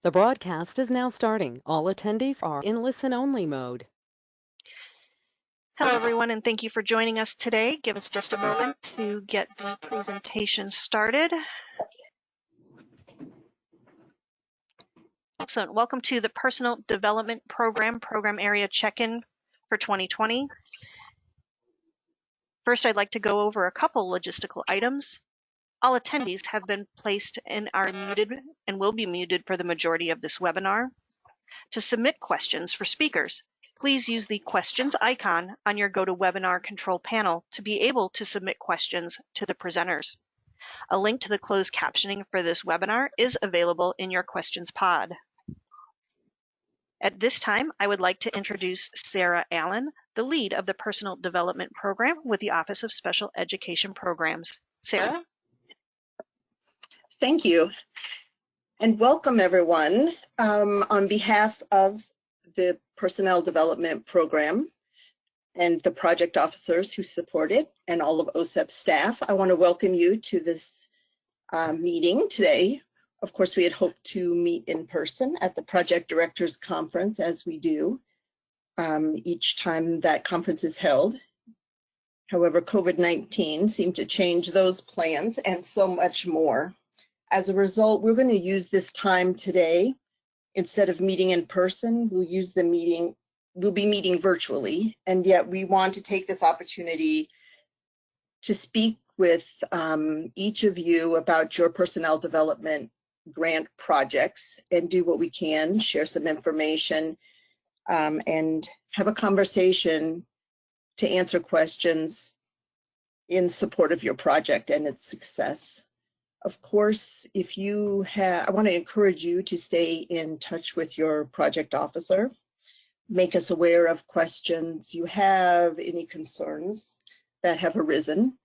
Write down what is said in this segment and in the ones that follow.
The broadcast is now starting. All attendees are in listen-only mode. Hello, everyone, and thank you for joining us today. Give us just a moment to get the presentation started. Excellent. Welcome to the Personal Development Program Area Check-in for 2020. First, I'd like to go over a couple logistical items. All attendees have been placed and are muted and will be muted for the majority of this webinar. To submit questions for speakers, please use the questions icon on your GoToWebinar control panel to be able to submit questions to the presenters. A link to the closed captioning for this webinar is available in your questions pod. At this time, I would like to introduce Sarah Allen, the lead of the Personal Development Program with the Office of Special Education Programs. Sarah? Thank you, and welcome everyone. On behalf of the Personnel Development Program and the project officers who support it and all of OSEP staff, I want to welcome you to this meeting today. Of course, we had hoped to meet in person at the Project Directors Conference, as we do each time that conference is held. However, COVID-19 seemed to change those plans and so much more. As a result, we're going to use this time today. Instead of meeting in person, we'll be meeting virtually, and yet we want to take this opportunity to speak with each of you about your personnel development grant projects and do what we can, share some information, and have a conversation to answer questions in support of your project and its success. Of course, I want to encourage you to stay in touch with your project officer. Make us aware of questions you have, any concerns that have arisen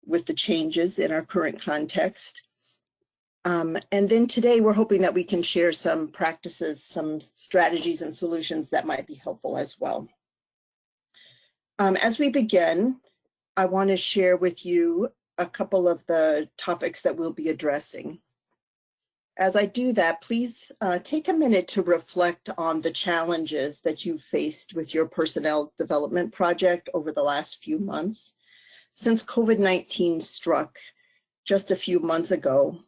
with the changes in our current context. And then today we're hoping that we can share some practices, some strategies and solutions that might be helpful as well. As we begin, I want to share with you a couple of the topics that we'll be addressing. As I do that, please take a minute to reflect on the challenges that you've faced with your personnel development project over the last few months. Since COVID-19 struck just a few months ago,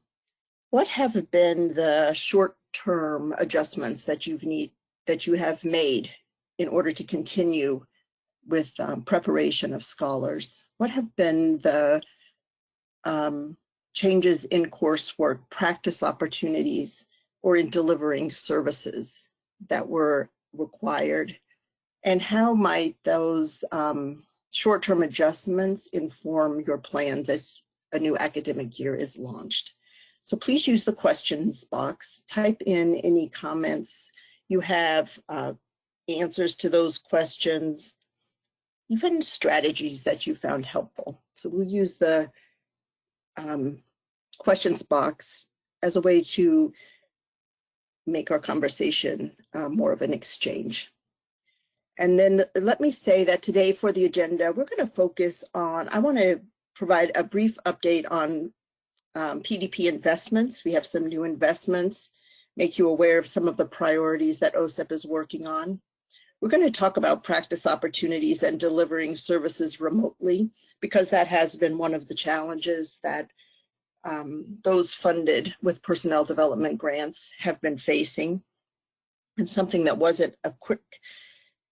what have been the short-term adjustments that you have made in order to continue with preparation of scholars? What have been the changes in coursework, practice opportunities, or in delivering services that were required? And how might those short-term adjustments inform your plans as a new academic year is launched? So please use the questions box, type in any comments you have, answers to those questions, even strategies that you found helpful. So we'll use the questions box as a way to make our conversation more of an exchange. And then let me say that today for the agenda, we're going to focus on, I want to provide a brief update on PDP investments. We have some new investments, make you aware of some of the priorities that OSEP is working on. We're going to talk about practice opportunities and delivering services remotely, because that has been one of the challenges that those funded with personnel development grants have been facing, and something that wasn't a quick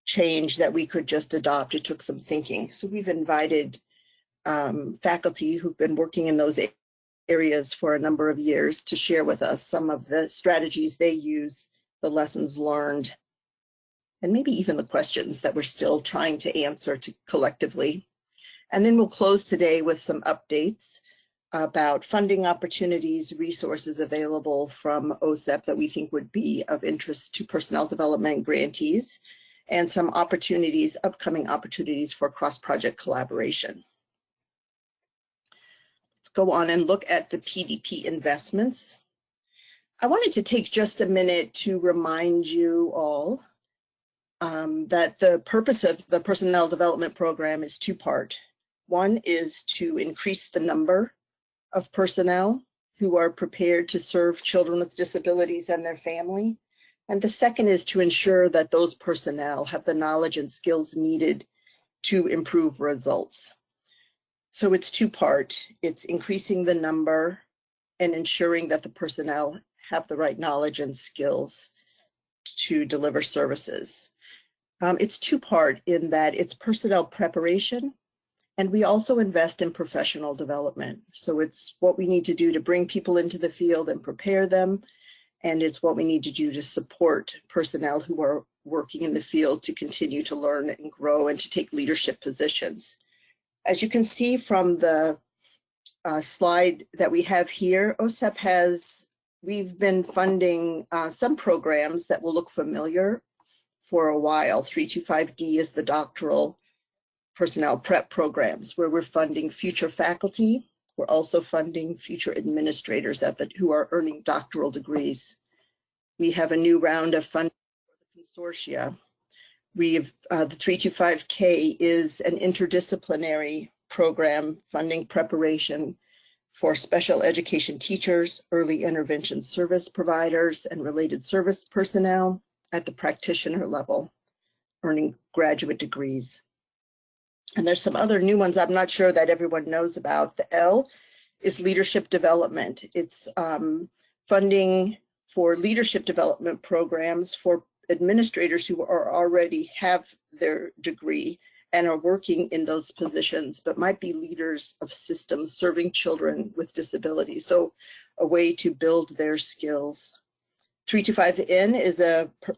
change that we could just adopt. It took some thinking. So we've invited faculty who've been working in those areas for a number of years to share with us some of the strategies they use, the lessons learned, and maybe even the questions that we're still trying to answer collectively. And then we'll close today with some updates about funding opportunities, resources available from OSEP that we think would be of interest to personnel development grantees, and some opportunities, upcoming opportunities for cross-project collaboration. Let's go on and look at the PDP investments. I wanted to take just a minute to remind you all that the purpose of the Personnel Development Program is two-part. One is to increase the number of personnel who are prepared to serve children with disabilities and their family. And the second is to ensure that those personnel have the knowledge and skills needed to improve results. So it's two-part. It's increasing the number and ensuring that the personnel have the right knowledge and skills to deliver services. It's two-part in that it's personnel preparation, and we also invest in professional development. So it's what we need to do to bring people into the field and prepare them, and it's what we need to do to support personnel who are working in the field to continue to learn and grow and to take leadership positions. As you can see from the slide that we have here, OSEP we've been funding some programs that will look familiar for a while. 325D is the doctoral personnel prep programs, where we're funding future faculty. We're also funding future administrators who are earning doctoral degrees. We have a new round of funding for the consortia. The 325K is an interdisciplinary program funding preparation for special education teachers, early intervention service providers, and related service personnel at the practitioner level, earning graduate degrees. And there's some other new ones I'm not sure that everyone knows about. The L is leadership development. It's funding for leadership development programs for administrators who already have their degree and are working in those positions, but might be leaders of systems serving children with disabilities. So a way to build their skills. 325N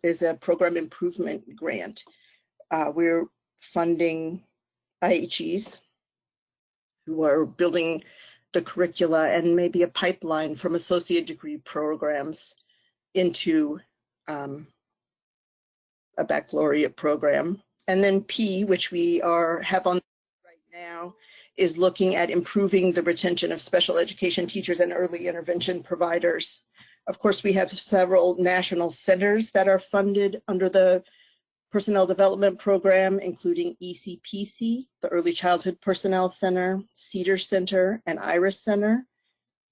is a program improvement grant. We're funding IHEs who are building the curricula and maybe a pipeline from associate degree programs into a baccalaureate program. And then P, which we have on right now, is looking at improving the retention of special education teachers and early intervention providers. Of course, we have several national centers that are funded under the Personnel Development Program, including ECPC, the Early Childhood Personnel Center, Cedar Center, and Iris Center.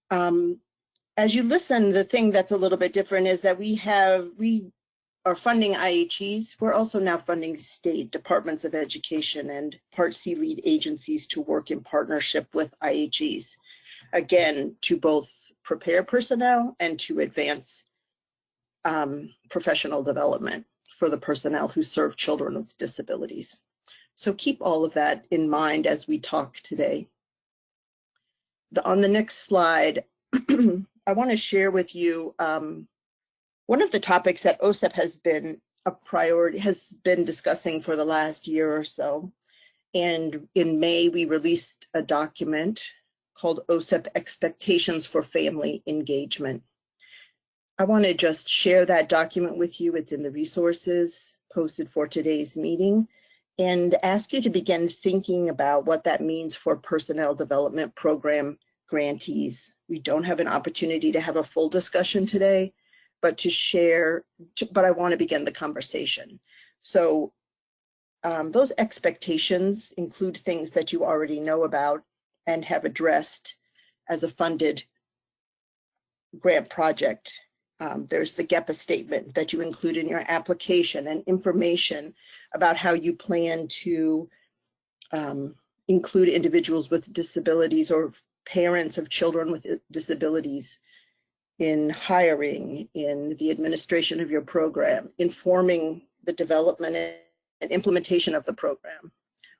As you listen, the thing that's a little bit different is that we are funding IHEs. We're also now funding state departments of education and Part C lead agencies to work in partnership with IHEs, again, to both prepare personnel and to advance professional development for the personnel who serve children with disabilities. So keep all of that in mind as we talk today. On the next slide, I want to share with you one of the topics that OSEP has been a priority, has been discussing for the last year or so. And in May, we released a document called OSEP Expectations for Family Engagement. I want to just share that document with you. It's in the resources posted for today's meeting, and ask you to begin thinking about what that means for personnel development program grantees. We don't have an opportunity to have a full discussion today, but I want to begin the conversation. So those expectations include things that you already know about and have addressed as a funded grant project. There's the GEPA statement that you include in your application and information about how you plan to include individuals with disabilities or parents of children with disabilities in hiring, in the administration of your program, informing the development and implementation of the program.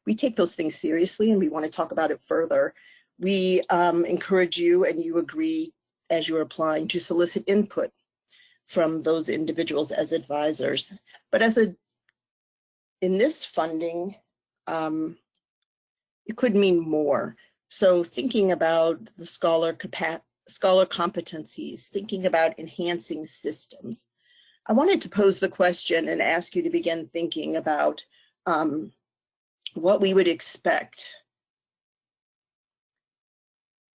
We take those things seriously and we want to talk about it further. We encourage you, and you agree as you're applying, to solicit input from those individuals as advisors. But in this funding, it could mean more. So thinking about the scholar competencies, thinking about enhancing systems. I wanted to pose the question and ask you to begin thinking about what we would expect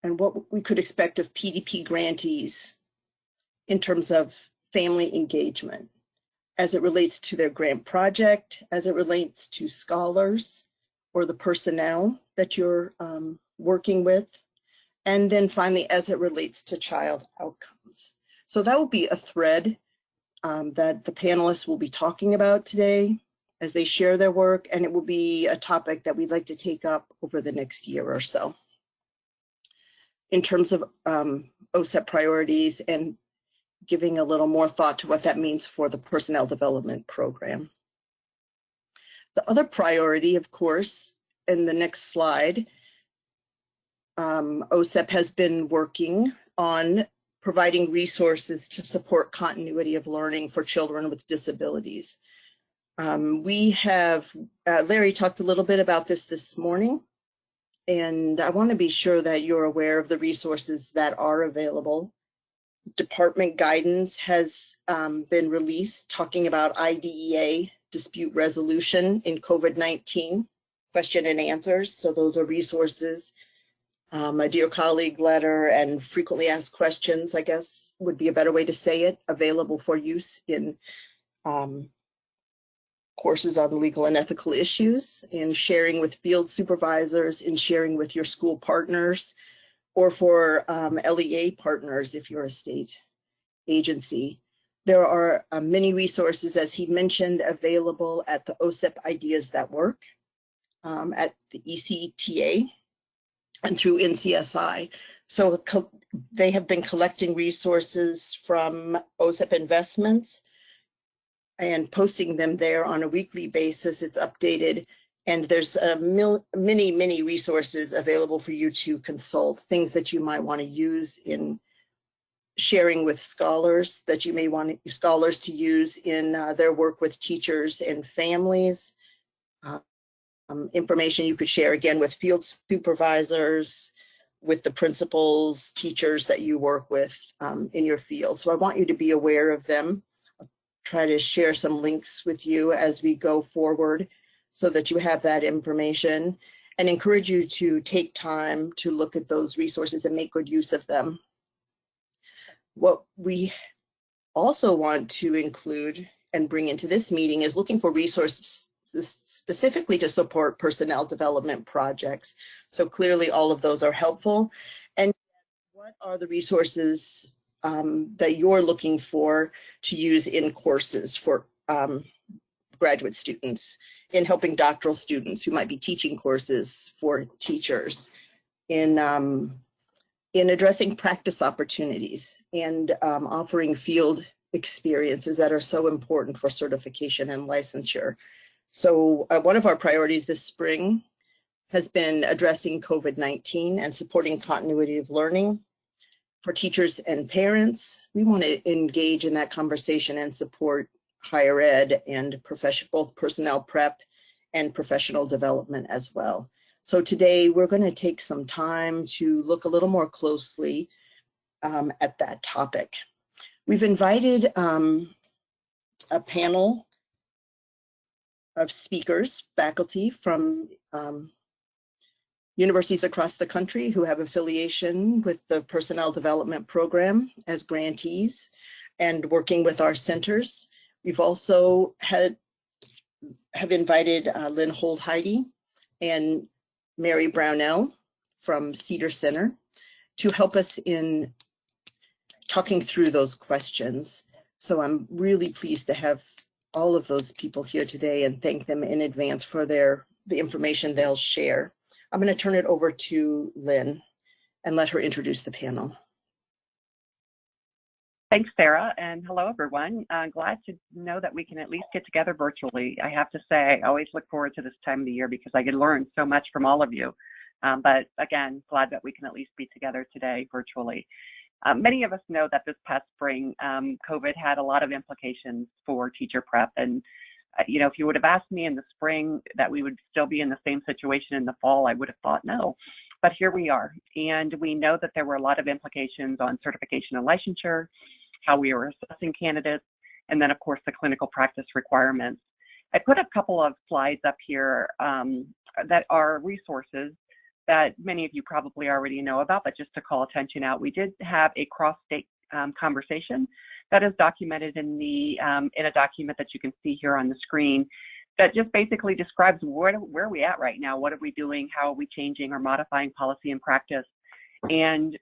and what we could expect of PDP grantees in terms of family engagement as it relates to their grant project, as it relates to scholars or the personnel that you're working with, and then finally, as it relates to child outcomes. So that will be a thread that the panelists will be talking about today as they share their work, and it will be a topic that we'd like to take up over the next year or so in terms of OSEP priorities and giving a little more thought to what that means for the personnel development program. The other priority, of course, in the next slide, OSEP has been working on providing resources to support continuity of learning for children with disabilities. We have, Larry talked a little bit about this morning, and I want to be sure that you're aware of the resources that are available. Department guidance has been released talking about IDEA dispute resolution in COVID-19 question and answers. So those are resources. A dear colleague letter and frequently asked questions, I guess would be a better way to say it, available for use in courses on legal and ethical issues, in sharing with field supervisors, in sharing with your school partners, or for LEA partners if you're a state agency. There are many resources, as he mentioned, available at the OSEP Ideas That Work, at the ECTA, and through NCSI. So they have been collecting resources from OSEP Investments and posting them there on a weekly basis. It's updated, and there's many resources available for you to consult, things that you might want to use in sharing with scholars, that you may want scholars to use in their work with teachers and families. Information you could share again with field supervisors, with the principals, teachers that you work with in your field. So I want you to be aware of them. I'll try to share some links with you as we go forward so that you have that information, and encourage you to take time to look at those resources and make good use of them. What we also want to include and bring into this meeting is looking for resources specifically to support personnel development projects. So clearly all of those are helpful. And what are the resources that you're looking for to use in courses for graduate students, in helping doctoral students who might be teaching courses for teachers, in addressing practice opportunities and offering field experiences that are so important for certification and licensure. So one of our priorities this spring has been addressing COVID-19 and supporting continuity of learning for teachers and parents. We want to engage in that conversation and support higher ed and both personnel prep and professional development as well. So today we're going to take some time to look a little more closely at that topic. We've invited a panel of speakers, faculty from universities across the country who have affiliation with the Personnel Development Program as grantees and working with our centers. We've also have invited Lynn Holdheide and Mary Brownell from Cedar Center to help us in talking through those questions. So I'm really pleased to have all of those people here today and thank them in advance for the information they'll share. I'm going to turn it over to Lynn and let her introduce the panel. Thanks, Sarah, and hello, everyone. Glad to know that we can at least get together virtually. I have to say, I always look forward to this time of the year because I can learn so much from all of you. But again, glad that we can at least be together today virtually. Many of us know that this past spring, COVID had a lot of implications for teacher prep. And, you know, if you would have asked me in the spring that we would still be in the same situation in the fall, I would have thought no. But here we are. And we know that there were a lot of implications on certification and licensure, how we were assessing candidates, and then, of course, the clinical practice requirements. I put a couple of slides up here that are resources that many of you probably already know about, but just to call attention out, we did have a cross-state conversation that is documented in a document that you can see here on the screen that just basically describes where are we at right now, what are we doing, how are we changing or modifying policy and practice and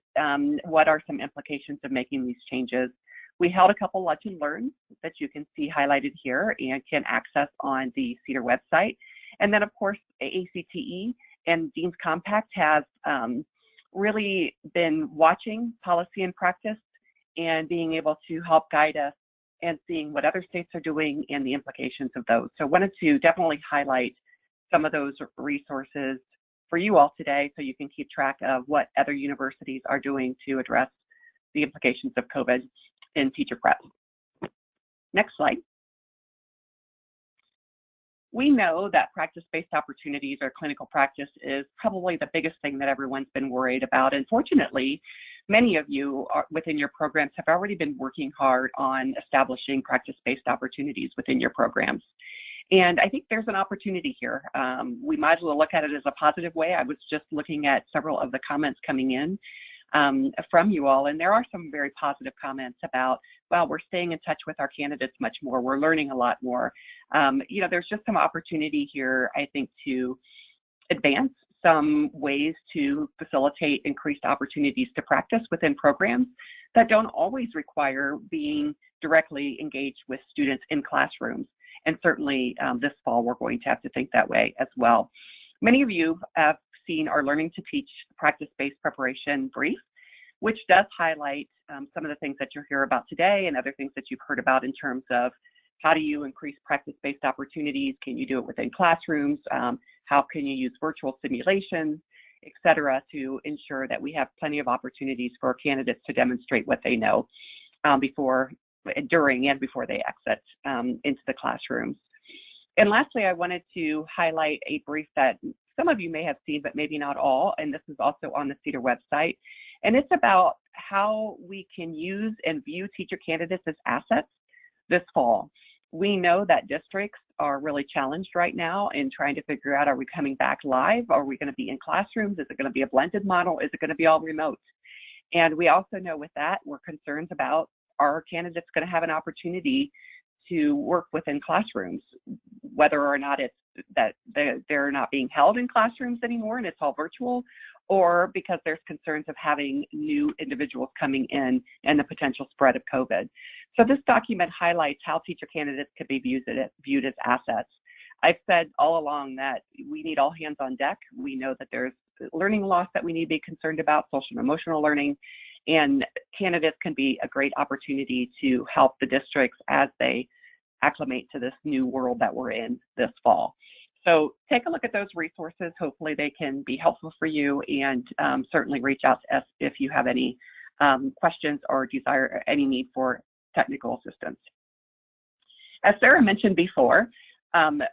what are some implications of making these changes. We held a couple lunch and learns that you can see highlighted here and can access on the CEDAR website. And then, of course, ACTE and Dean's Compact have really been watching policy and practice and being able to help guide us and seeing what other states are doing and the implications of those. So I wanted to definitely highlight some of those resources for you all today so you can keep track of what other universities are doing to address the implications of COVID in teacher prep. Next slide. We know that practice-based opportunities or clinical practice is probably the biggest thing that everyone's been worried about. And fortunately, many of you within your programs have already been working hard on establishing practice-based opportunities within your programs. And I think there's an opportunity here. We might as well look at it as a positive way. I was just looking at several of the comments coming in from you all, and there are some very positive comments about, well, we're staying in touch with our candidates much more. We're learning a lot more. You know, there's just some opportunity here, I think, to advance some ways to facilitate increased opportunities to practice within programs that don't always require being directly engaged with students in classrooms. And certainly this fall, we're going to have to think that way as well. Many of you have seen our Learning to Teach practice-based preparation brief, which does highlight some of the things that you'll hear about today and other things that you've heard about in terms of how do you increase practice-based opportunities? Can you do it within classrooms? How can you use virtual simulations, et cetera, to ensure that we have plenty of opportunities for candidates to demonstrate what they know before, during, and before they exit into the classrooms. And lastly, I wanted to highlight a brief that some of you may have seen, but maybe not all, and this is also on the CEDAR website. And it's about how we can use and view teacher candidates as assets this fall. We know that districts are really challenged right now in trying to figure out, are we coming back live? Are we going to be in classrooms? Is it going to be a blended model? Is it going to be all remote? And we also know with that, we're concerned about, are candidates going to have an opportunity to work within classrooms, whether or not it's that they're not being held in classrooms anymore and it's all virtual, or because there's concerns of having new individuals coming in and the potential spread of COVID. So this document highlights how teacher candidates could be viewed as assets. I've said all along that we need all hands on deck. We know that there's learning loss that we need to be concerned about, social and emotional learning, and candidates can be a great opportunity to help the districts as they acclimate to this new world that we're in this fall. So take a look at those resources. Hopefully they can be helpful for you, and certainly reach out to us if you have any questions or desire any need for technical assistance. As Sarah mentioned before,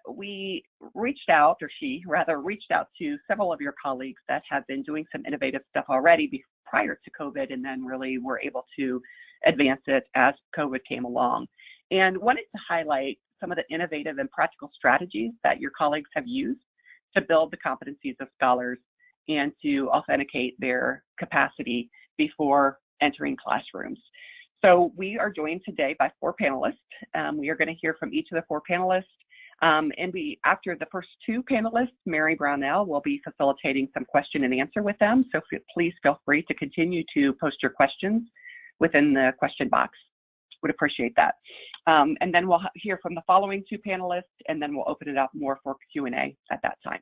we reached out, or she rather reached out to several of your colleagues that have been doing some innovative stuff already prior to COVID, and then really were able to advance it as COVID came along. And wanted to highlight some of the innovative and practical strategies that your colleagues have used to build the competencies of scholars and to authenticate their capacity before entering classrooms. So we are joined today by 4 panelists. We are going to hear from each of the 4 panelists. And after the first 2 panelists, Mary Brownell will be facilitating some question and answer with them. So please feel free to continue to post your questions within the question box. Would appreciate that. And then we'll hear from the following 2 panelists, and then we'll open it up more for Q&A at that time.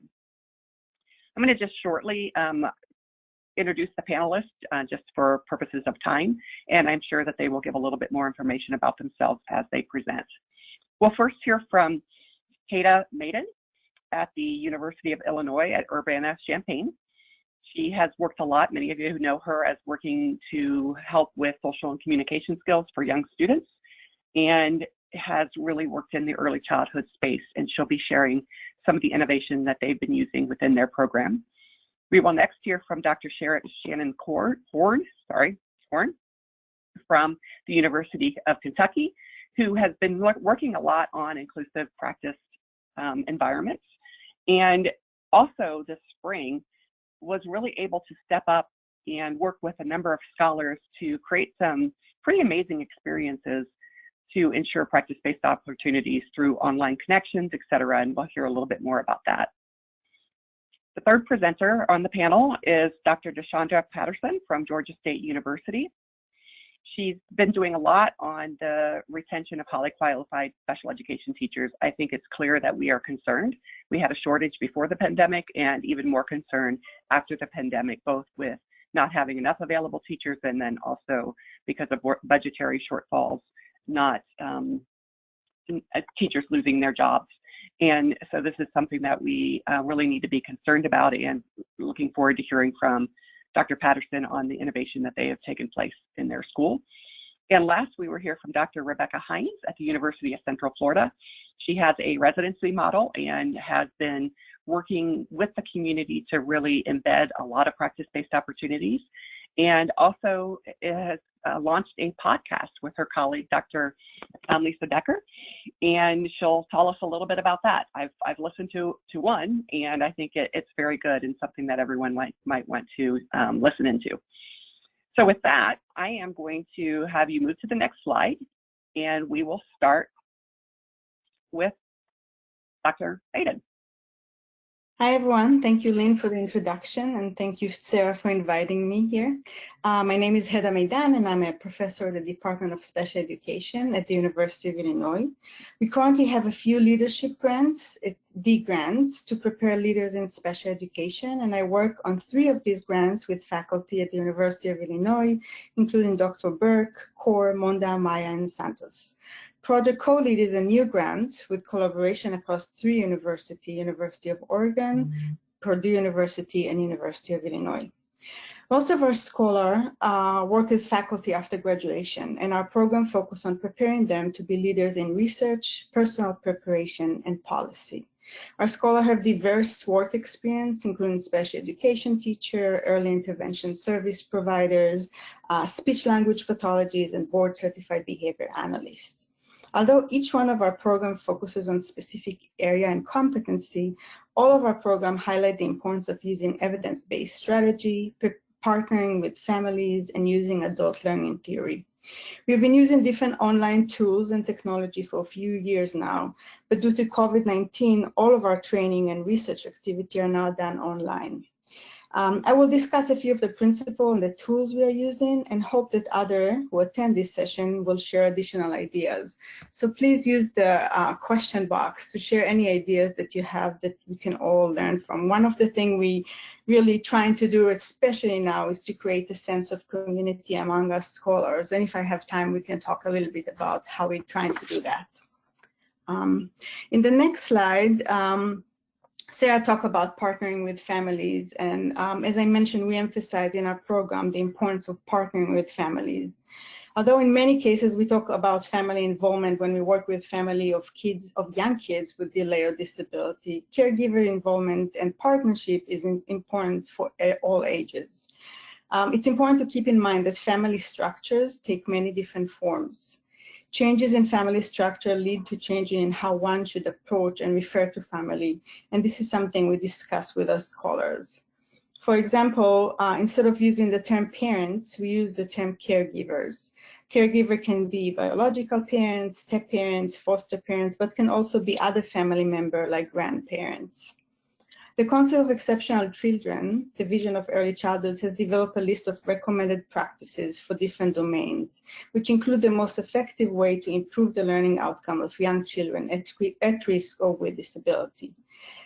I'm going to just shortly introduce the panelists just for purposes of time, and I'm sure that they will give a little bit more information about themselves as they present. We'll first hear from Kata Maiden at the University of Illinois at Urbana-Champaign. She has worked a lot. Many of you know her as working to help with social and communication skills for young students, and has really worked in the early childhood space, and she'll be sharing some of the innovation that they've been using within their program. We will next hear from Dr. Shannon Horn from the University of Kentucky, who has been working a lot on inclusive practice environments, and also this spring was really able to step up and work with a number of scholars to create some pretty amazing experiences to ensure practice-based opportunities through online connections, et cetera, and we'll hear a little bit more about that. The third presenter on the panel is Dr. Deshandra Patterson from Georgia State University. She's been doing a lot on the retention of highly qualified special education teachers. I think it's clear that we are concerned. We had a shortage before the pandemic and even more concern after the pandemic, both with not having enough available teachers and then also because of budgetary shortfalls, not teachers losing their jobs. And so this is something that we really need to be concerned about, and looking forward to hearing from Dr. Patterson on the innovation that they have taken place in their school. And last, we will hear from Dr. Rebecca Hines at the University of Central Florida. She has a residency model and has been working with the community to really embed a lot of practice-based opportunities, and also has launched a podcast with her colleague, Dr. Lisa Decker, and she'll tell us a little bit about that. I've listened to one, and I think it's very good and something that everyone might want to listen into. So with that, I am going to have you move to the next slide, and we will start with Dr. Hayden. Hi, everyone. Thank you, Lynn, for the introduction, and thank you, Sarah, for inviting me here. My name is Heda Meidan, and I'm a professor at the Department of Special Education at the University of Illinois. We currently have a few leadership grants, it's D grants, to prepare leaders in special education, and I work on 3 of these grants with faculty at the University of Illinois, including Dr. Burke, Kaur, Monda, Maya, and Santos. Project Co-Lead is a new grant with collaboration across 3 universities, University of Oregon, Purdue University, and University of Illinois. Most of our scholars work as faculty after graduation, and our program focuses on preparing them to be leaders in research, personal preparation, and policy. Our scholars have diverse work experience, including special education teacher, early intervention service providers, speech-language pathologists, and board-certified behavior analysts. Although each one of our programs focuses on specific area and competency, all of our programs highlight the importance of using evidence-based strategy, partnering with families, and using adult learning theory. We've been using different online tools and technology for a few years now, but due to COVID-19, all of our training and research activity are now done online. I will discuss a few of the principles and the tools we are using, and hope that others who attend this session will share additional ideas. So please use the question box to share any ideas that you have that we can all learn from. One of the things we really trying to do, especially now, is to create a sense of community among us scholars. And if I have time, we can talk a little bit about how we're trying to do that. In the next slide, Sarah talked about partnering with families, and as I mentioned, we emphasize in our program the importance of partnering with families. Although in many cases we talk about family involvement when we work with family of young kids with delay or disability, caregiver involvement and partnership is important for all ages. It's important to keep in mind that family structures take many different forms. Changes in family structure lead to changes in how one should approach and refer to family, and this is something we discuss with our scholars. For example, instead of using the term parents, we use the term caregivers. Caregiver can be biological parents, step parents, foster parents, but can also be other family members like grandparents. The Council of Exceptional Children, Division of Early Childhood, has developed a list of recommended practices for different domains, which include the most effective way to improve the learning outcome of young children at risk or with disability.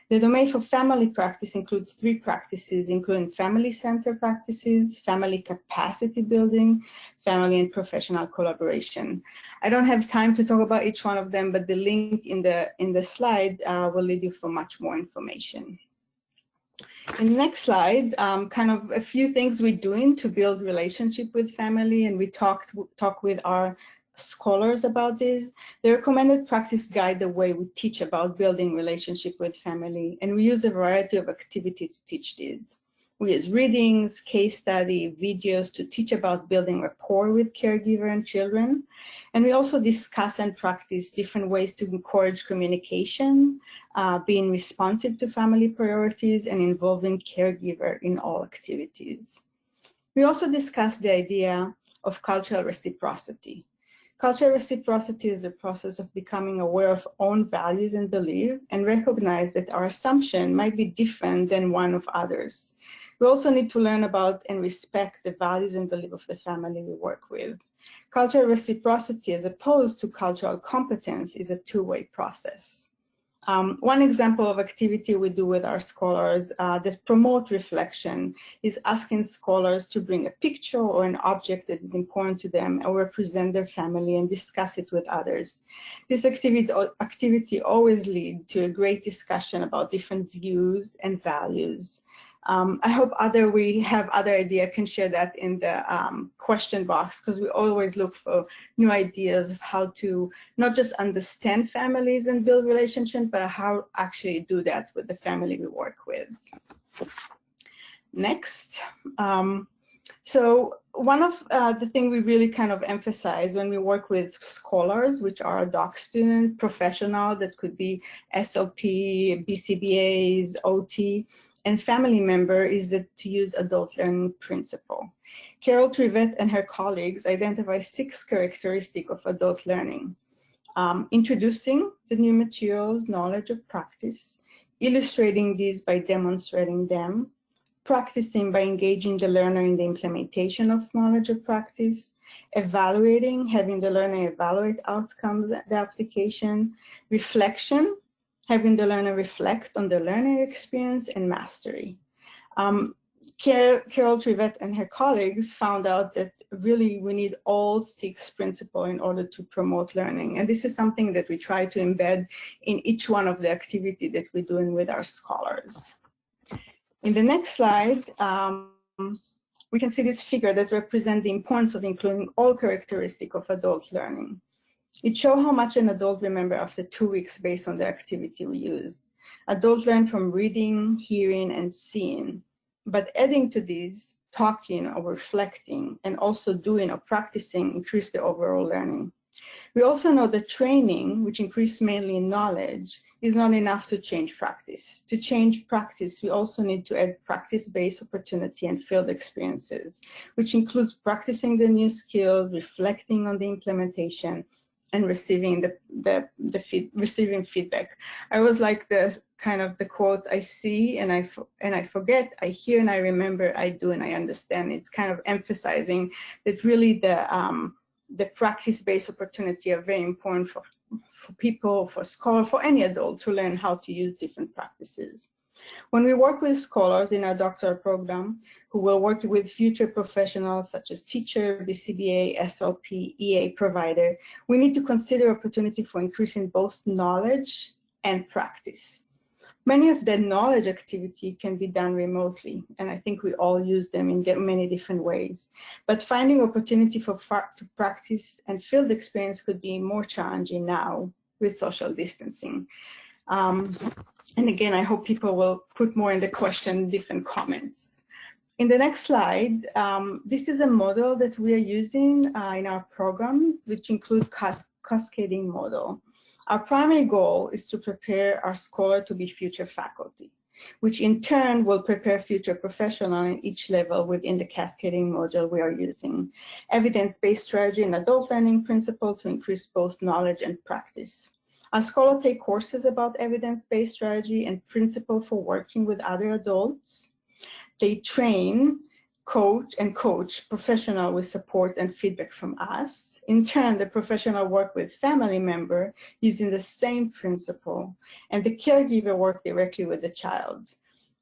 The domain for family practice includes 3 practices, including family-centered practices, family capacity building, family and professional collaboration. I don't have time to talk about each one of them, but the link in the slide will lead you for much more information. In the next slide, kind of a few things we're doing to build relationship with family, and we talk with our scholars about this. The recommended practice guide the way we teach about building relationship with family, and we use a variety of activities to teach this. We use readings, case study, videos to teach about building rapport with caregiver and children. And we also discuss and practice different ways to encourage communication, being responsive to family priorities, and involving caregiver in all activities. We also discuss the idea of cultural reciprocity. Cultural reciprocity is the process of becoming aware of own values and beliefs and recognize that our assumption might be different than one of others. We also need to learn about and respect the values and beliefs of the family we work with. Cultural reciprocity, as opposed to cultural competence, is a two-way process. One example of activity we do with our scholars that promote reflection is asking scholars to bring a picture or an object that is important to them or represent their family and discuss it with others. This activity always leads to a great discussion about different views and values. I hope we have other ideas, can share that in the question box, because we always look for new ideas of how to not just understand families and build relationships, but how actually do that with the family we work with. Next. So one of the things we really kind of emphasize when we work with scholars, which are doc student, professional, that could be SLP, BCBAs, OT, and family member, is that to use adult learning principle. Carol Trivette and her colleagues identify 6 characteristics of adult learning. Introducing the new materials, knowledge, or practice, illustrating these by demonstrating them, practicing by engaging the learner in the implementation of knowledge or practice, evaluating, having the learner evaluate outcomes, the application, reflection, having the learner reflect on the learning experience, and mastery. Carol Trivette and her colleagues found out that really we need all 6 principles in order to promote learning. And this is something that we try to embed in each one of the activities that we're doing with our scholars. In the next slide, we can see this figure that represents the importance of including all characteristics of adult learning. It shows how much an adult remembers after 2 weeks based on the activity we use. Adults learn from reading, hearing, and seeing. But adding to these, talking or reflecting, and also doing or practicing increase the overall learning. We also know that training, which increases mainly in knowledge, is not enough to change practice. To change practice, we also need to add practice-based opportunity and field experiences, which includes practicing the new skills, reflecting on the implementation, and receiving receiving feedback. I always like the kind of the quotes, I see and I forget, I hear and I remember, I do and I understand. It's kind of emphasizing that really the practice-based opportunity are very important for people, for scholars, for any adult to learn how to use different practices. When we work with scholars in our doctoral program who will work with future professionals such as teacher, BCBA, SLP, EA provider, we need to consider opportunity for increasing both knowledge and practice. Many of the knowledge activity can be done remotely, and I think we all use them in many different ways. But finding opportunity to practice and field experience could be more challenging now with social distancing. And again, I hope people will put more in the question, different comments. In the next slide, this is a model that we are using in our program, which includes cascading model. Our primary goal is to prepare our scholar to be future faculty, which in turn will prepare future professionals in each level within the cascading module we are using. Evidence-based strategy and adult learning principle to increase both knowledge and practice. Our scholars take courses about evidence-based strategy and principle for working with other adults. They train, coach professional with support and feedback from us. In turn, the professional work with family member using the same principle, and the caregiver work directly with the child.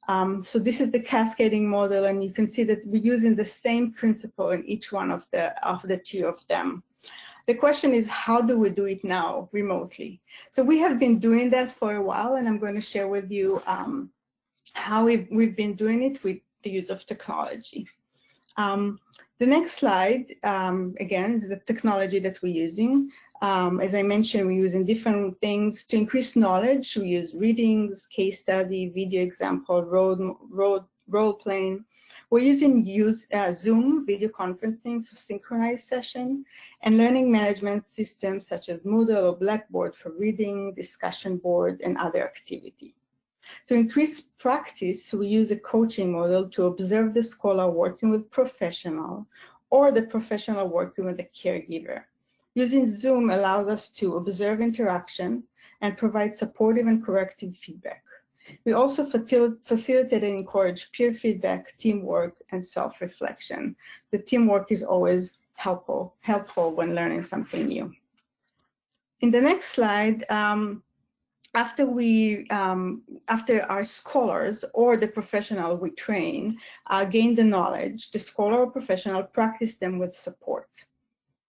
So this is the cascading model, and you can see that we're using the same principle in each one of the 2 of them. The question is, how do we do it now remotely? So we have been doing that for a while, and I'm going to share with you how we've been doing it with the use of technology. The next slide, again, is the technology that we're using. As I mentioned, we're using different things to increase knowledge. We use readings, case study, video example, role playing. We're using Zoom video conferencing for synchronized session, and learning management systems such as Moodle or Blackboard for reading, discussion board, and other activity. To increase practice, we use a coaching model to observe the scholar working with professional or the professional working with the caregiver. Using Zoom allows us to observe interaction and provide supportive and corrective feedback. We also facilitate and encourage peer feedback, teamwork, and self-reflection. The teamwork is always helpful when learning something new. In the next slide, after our scholars or the professional we train gain the knowledge, the scholar or professional practice them with support.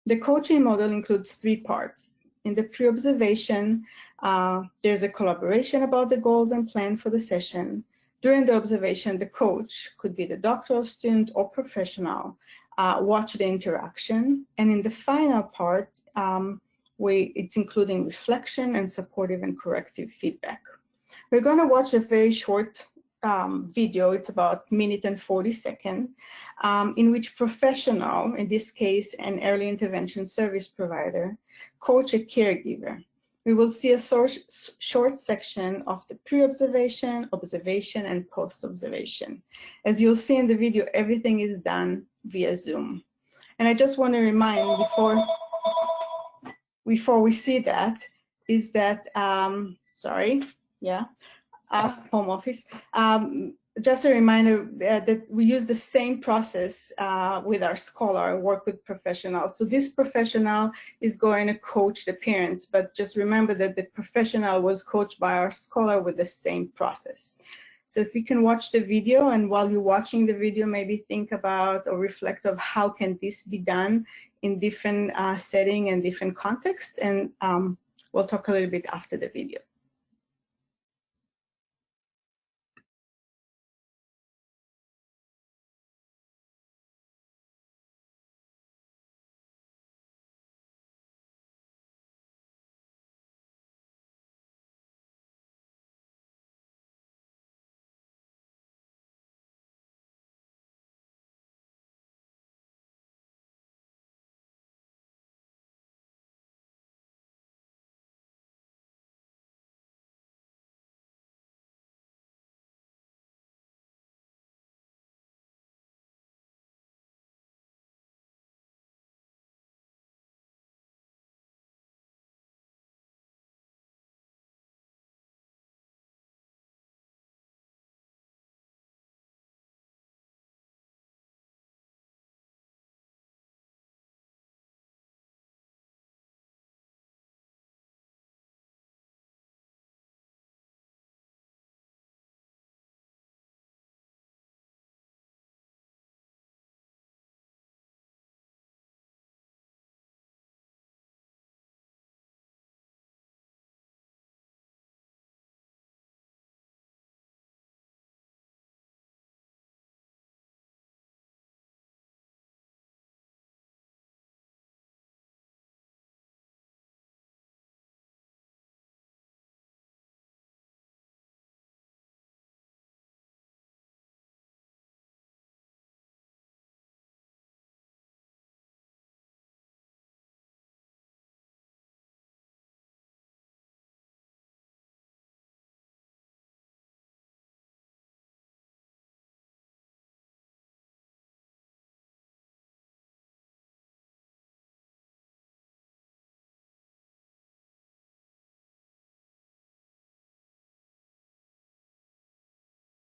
The coaching model includes 3 parts. In the pre-observation, there's a collaboration about the goals and plan for the session. During the observation, the coach, could be the doctoral student or professional, watch the interaction. And in the final part, it's including reflection and supportive and corrective feedback. We're going to watch a very short video. It's about a minute and 40 seconds, in which professional, in this case, an early intervention service provider, coach a caregiver. We will see a short section of the pre-observation, observation, and post-observation. As you'll see in the video, everything is done via Zoom. And I just want to remind before we see that, is that, home office. Just a reminder that we use the same process with our scholar, work with professionals. So this professional is going to coach the parents, but just remember that the professional was coached by our scholar with the same process. So if you can watch the video, and while you're watching the video, maybe think about or reflect of how can this be done in different setting and different contexts, and we'll talk a little bit after the video.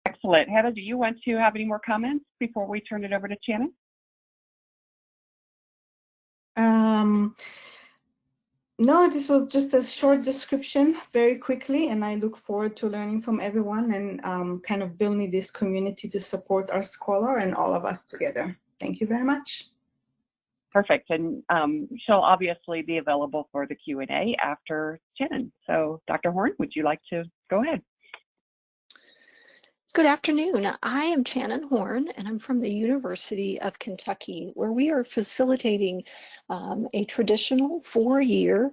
Excellent. Heather, do you want to have any more comments before we turn it over to Shannon? No, this was just a short description very quickly, and I look forward to learning from everyone and kind of building this community to support our scholar and all of us together. Thank you very much. Perfect. And she'll obviously be available for the Q&A after Shannon. So Dr. Horn, would you like to go ahead? Good afternoon. I am Shannon Horn, and I'm from the University of Kentucky, where we are facilitating a traditional 4-year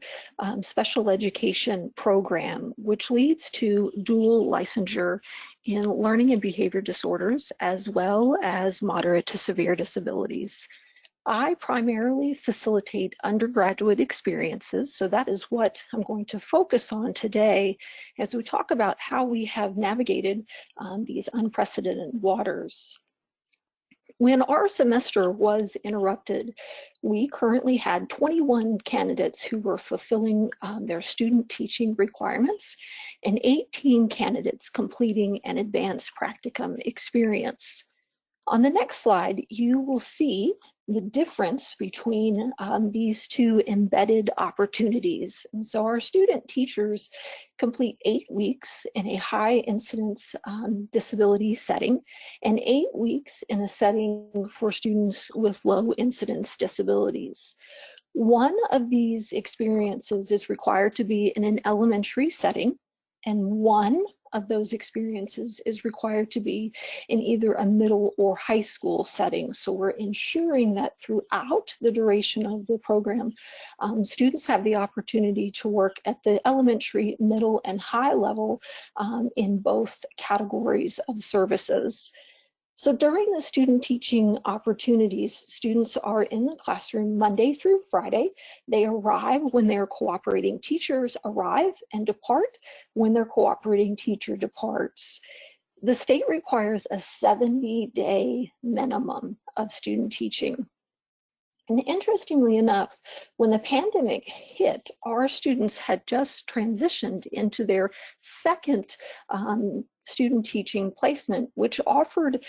special education program, which leads to dual licensure in learning and behavior disorders, as well as moderate to severe disabilities. I primarily facilitate undergraduate experiences, so that is what I'm going to focus on today as we talk about how we have navigated these unprecedented waters. When our semester was interrupted, we currently had 21 candidates who were fulfilling their student teaching requirements and 18 candidates completing an advanced practicum experience. On the next slide, you will see the difference between these two embedded opportunities. And so our student teachers complete 8 weeks in a high incidence disability setting and 8 weeks in a setting for students with low incidence disabilities. One of these experiences is required to be in an elementary setting, and one of those experiences is required to be in either a middle or high school setting. So we're ensuring that throughout the duration of the program, students have the opportunity to work at the elementary, middle, and high level in both categories of services. So during the student teaching opportunities, students are in the classroom Monday through Friday. They arrive when their cooperating teachers arrive and depart when their cooperating teacher departs. The state requires a 70-day minimum of student teaching. And interestingly enough, when the pandemic hit, our students had just transitioned into their second student teaching placement, which offered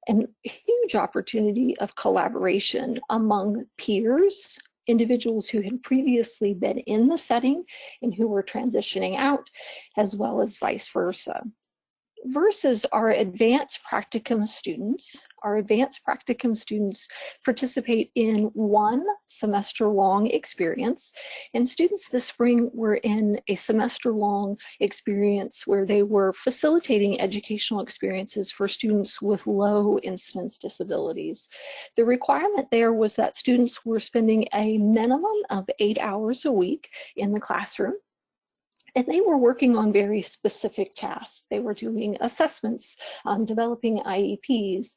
a huge opportunity of collaboration among peers, individuals who had previously been in the setting and who were transitioning out, as well as vice versa. Versus our advanced practicum students. Our advanced practicum students participate in one semester-long experience, and students this spring were in a semester-long experience where they were facilitating educational experiences for students with low incidence disabilities. The requirement there was that students were spending a minimum of 8 hours a week in the classroom. And they were working on very specific tasks. They were doing assessments, developing IEPs,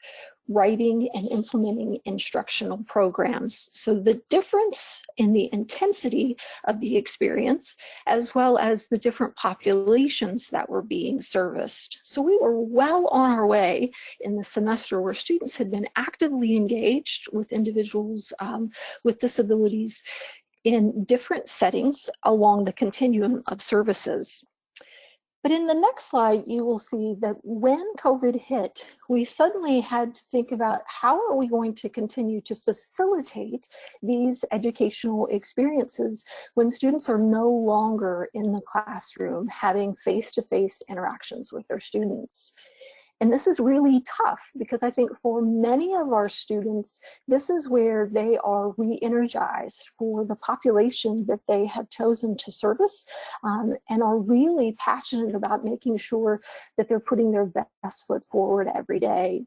writing and implementing instructional programs. So the difference in the intensity of the experience, as well as the different populations that were being serviced. So we were well on our way in the semester where students had been actively engaged with individuals with disabilities in different settings along the continuum of services. But in the next slide, you will see that when COVID hit, we suddenly had to think about how are we going to continue to facilitate these educational experiences when students are no longer in the classroom having face-to-face interactions with their students. And this is really tough because I think for many of our students, this is where they are re-energized for the population that they have chosen to service and are really passionate about making sure that they're putting their best foot forward every day.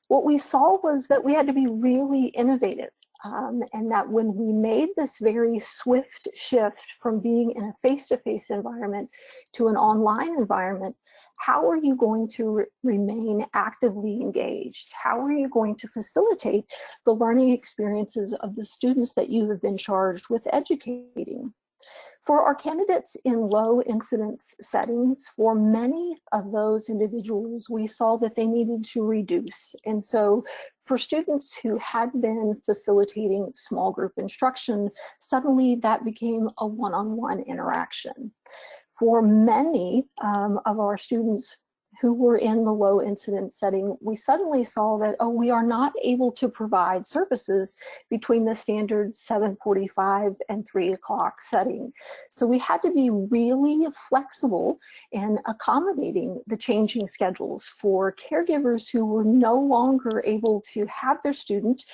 What we saw was that we had to be really innovative. And that when we made this very swift shift from being in a face-to-face environment to an online environment, how are you going to remain actively engaged? How are you going to facilitate the learning experiences of the students that you have been charged with educating? For our candidates in low incidence settings, for many of those individuals, we saw that they needed to reduce. And so for students who had been facilitating small group instruction, suddenly that became a one-on-one interaction. For many of our students who were in the low incidence setting, we suddenly saw that, oh, we are not able to provide services between the standard 7:45 and 3 o'clock setting. So we had to be really flexible in accommodating the changing schedules for caregivers who were no longer able to have their student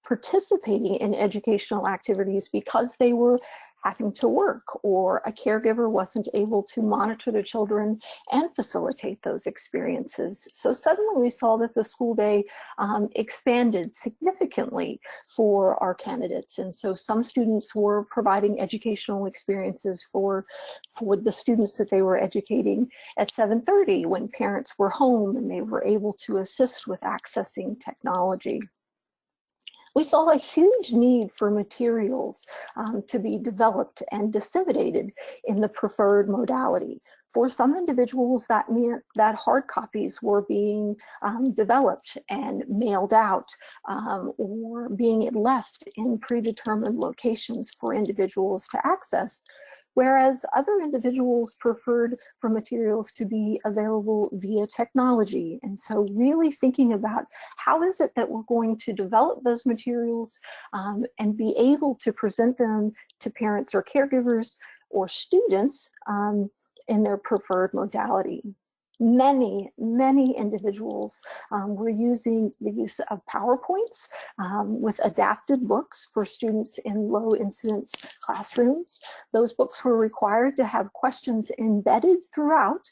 participating in educational activities because they were having to work, or a caregiver wasn't able to monitor their children and facilitate those experiences. So suddenly we saw that the school day expanded significantly for our candidates. And so some students were providing educational experiences for the students that they were educating at 7:30 when parents were home and they were able to assist with accessing technology. We saw a huge need for materials to be developed and disseminated in the preferred modality. For some individuals, that meant that hard copies were being developed and mailed out or being left in predetermined locations for individuals to access, whereas other individuals preferred for materials to be available via technology. And so really thinking about how is it that we're going to develop those materials and be able to present them to parents or caregivers or students in their preferred modality. Many individuals were using the use of PowerPoints with adapted books for students in low incidence classrooms. Those books were required to have questions embedded throughout,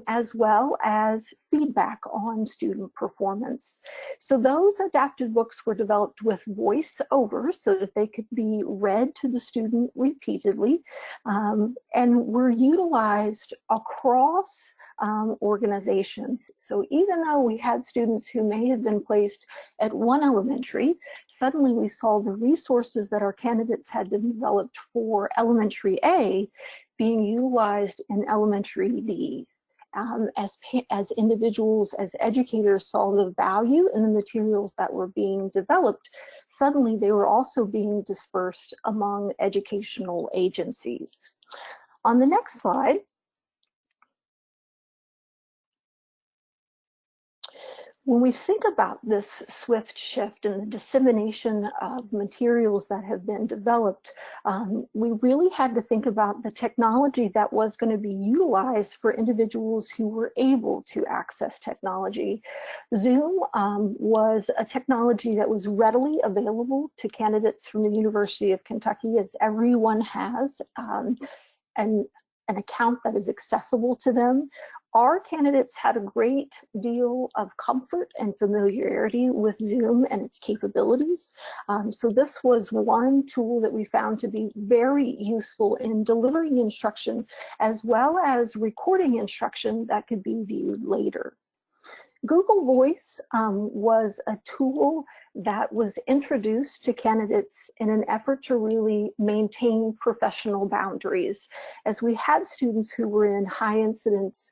as well as feedback on student performance. So those adapted books were developed with voiceover so that they could be read to the student repeatedly, and were utilized across organizations. So even though we had students who may have been placed at one elementary, suddenly we saw the resources that our candidates had developed for elementary A being utilized in elementary D. As individuals, as educators saw the value in the materials that were being developed, suddenly they were also being dispersed among educational agencies. On the next slide, when we think about this swift shift and the dissemination of materials that have been developed, we really had to think about the technology that was going to be utilized for individuals who were able to access technology. Zoom was a technology that was readily available to candidates from the University of Kentucky, as everyone has an account that is accessible to them. Our candidates had a great deal of comfort and familiarity with Zoom and its capabilities. So this was one tool that we found to be very useful in delivering instruction, as well as recording instruction that could be viewed later. Google Voice was a tool that was introduced to candidates in an effort to really maintain professional boundaries. As we had students who were in high incidence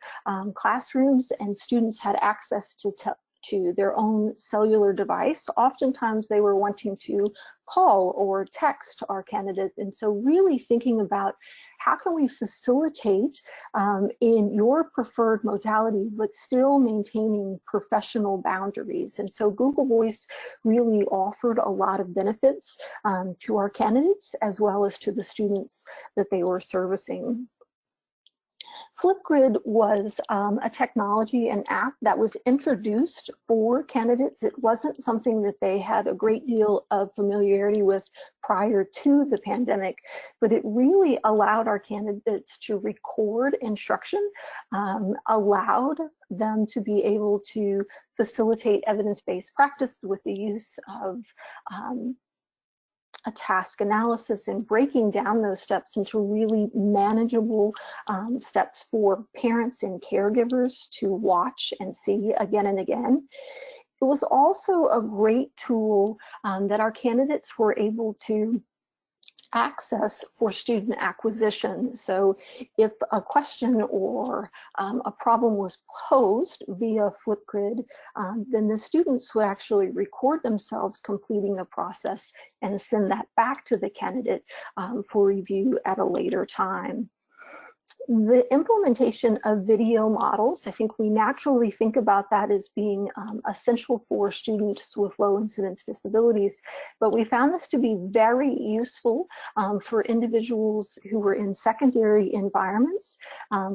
classrooms and students had access to their own cellular device, oftentimes they were wanting to call or text our candidate. And so really thinking about how can we facilitate in your preferred modality, but still maintaining professional boundaries. And so Google Voice really offered a lot of benefits to our candidates as well as to the students that they were servicing. Flipgrid was a technology, an app that was introduced for candidates. It wasn't something that they had a great deal of familiarity with prior to the pandemic, but it really allowed our candidates to record instruction, allowed them to be able to facilitate evidence-based practice with the use of a task analysis and breaking down those steps into really manageable steps for parents and caregivers to watch and see again and again. It was also a great tool that our candidates were able to access for student acquisition. So if a question or a problem was posed via Flipgrid, then the students would actually record themselves completing the process and send that back to the candidate for review at a later time. The implementation of video models, I think we naturally think about that as being essential for students with low incidence disabilities, but we found this to be very useful for individuals who were in secondary environments,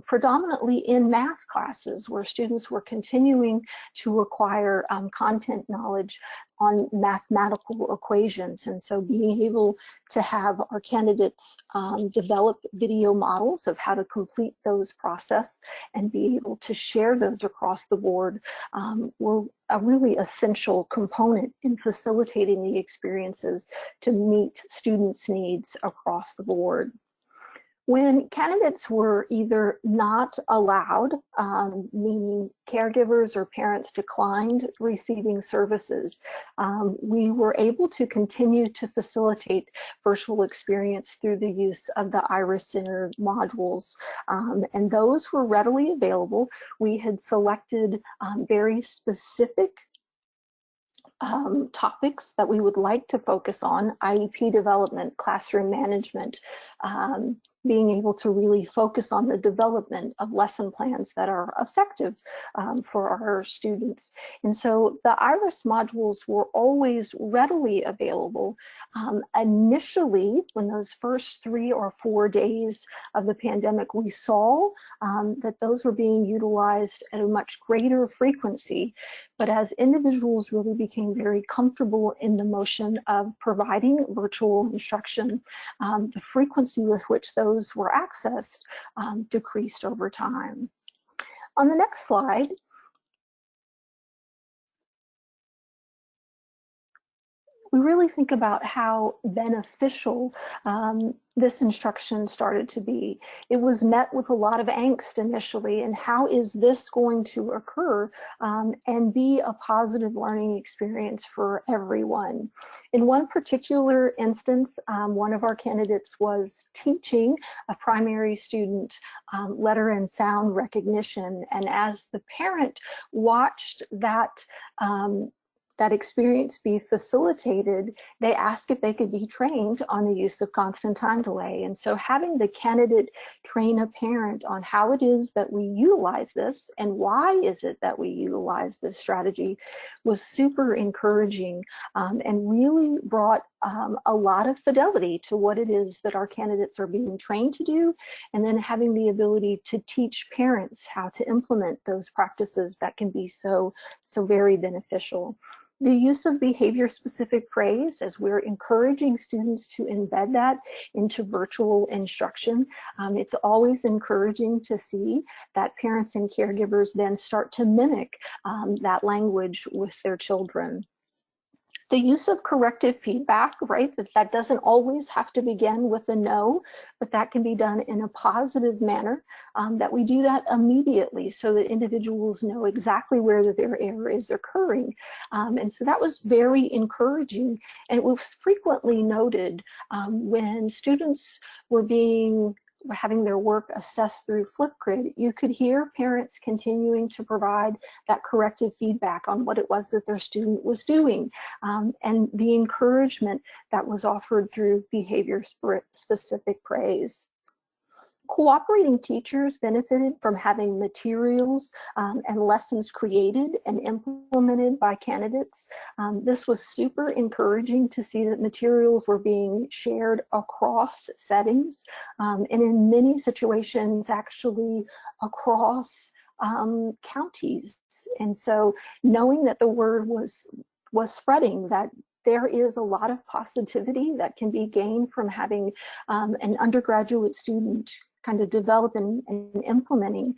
predominantly in math classes where students were continuing to acquire content knowledge on mathematical equations. And so being able to have our candidates develop video models of how to complete those process and be able to share those across the board were a really essential component in facilitating the experiences to meet students' needs across the board. When candidates were either not allowed, meaning caregivers or parents declined receiving services, we were able to continue to facilitate virtual experience through the use of the Iris Center modules. And those were readily available. We had selected very specific topics that we would like to focus on: IEP development, classroom management, being able to really focus on the development of lesson plans that are effective for our students. And so the IRIS modules were always readily available. Initially, when those first 3 or 4 days of the pandemic, we saw that those were being utilized at a much greater frequency. But as individuals really became very comfortable in the motion of providing virtual instruction, the frequency with which those were accessed decreased over time. On the next slide, we really think about how beneficial this instruction started to be. It was met with a lot of angst initially, and how is this going to occur and be a positive learning experience for everyone? In one particular instance, one of our candidates was teaching a primary student letter and sound recognition, and as the parent watched that that experience be facilitated, they asked if they could be trained on the use of constant time delay. And so having the candidate train a parent on how it is that we utilize this and why is it that we utilize this strategy was super encouraging and really brought a lot of fidelity to what it is that our candidates are being trained to do, and then having the ability to teach parents how to implement those practices that can be so very beneficial. The use of behavior-specific praise, as we're encouraging students to embed that into virtual instruction. It's always encouraging to see that parents and caregivers then start to mimic that language with their children. The use of corrective feedback, right? That doesn't always have to begin with a no, but that can be done in a positive manner, that we do that immediately so that individuals know exactly where their error is occurring. And so that was very encouraging. And it was frequently noted when students were having their work assessed through Flipgrid, you could hear parents continuing to provide that corrective feedback on what it was that their student was doing, and the encouragement that was offered through behavior-specific praise. Cooperating teachers benefited from having materials and lessons created and implemented by candidates. This was super encouraging to see that materials were being shared across settings, and in many situations actually across counties. And so knowing that the word was spreading, that there is a lot of positivity that can be gained from having an undergraduate student kind of develop and implementing,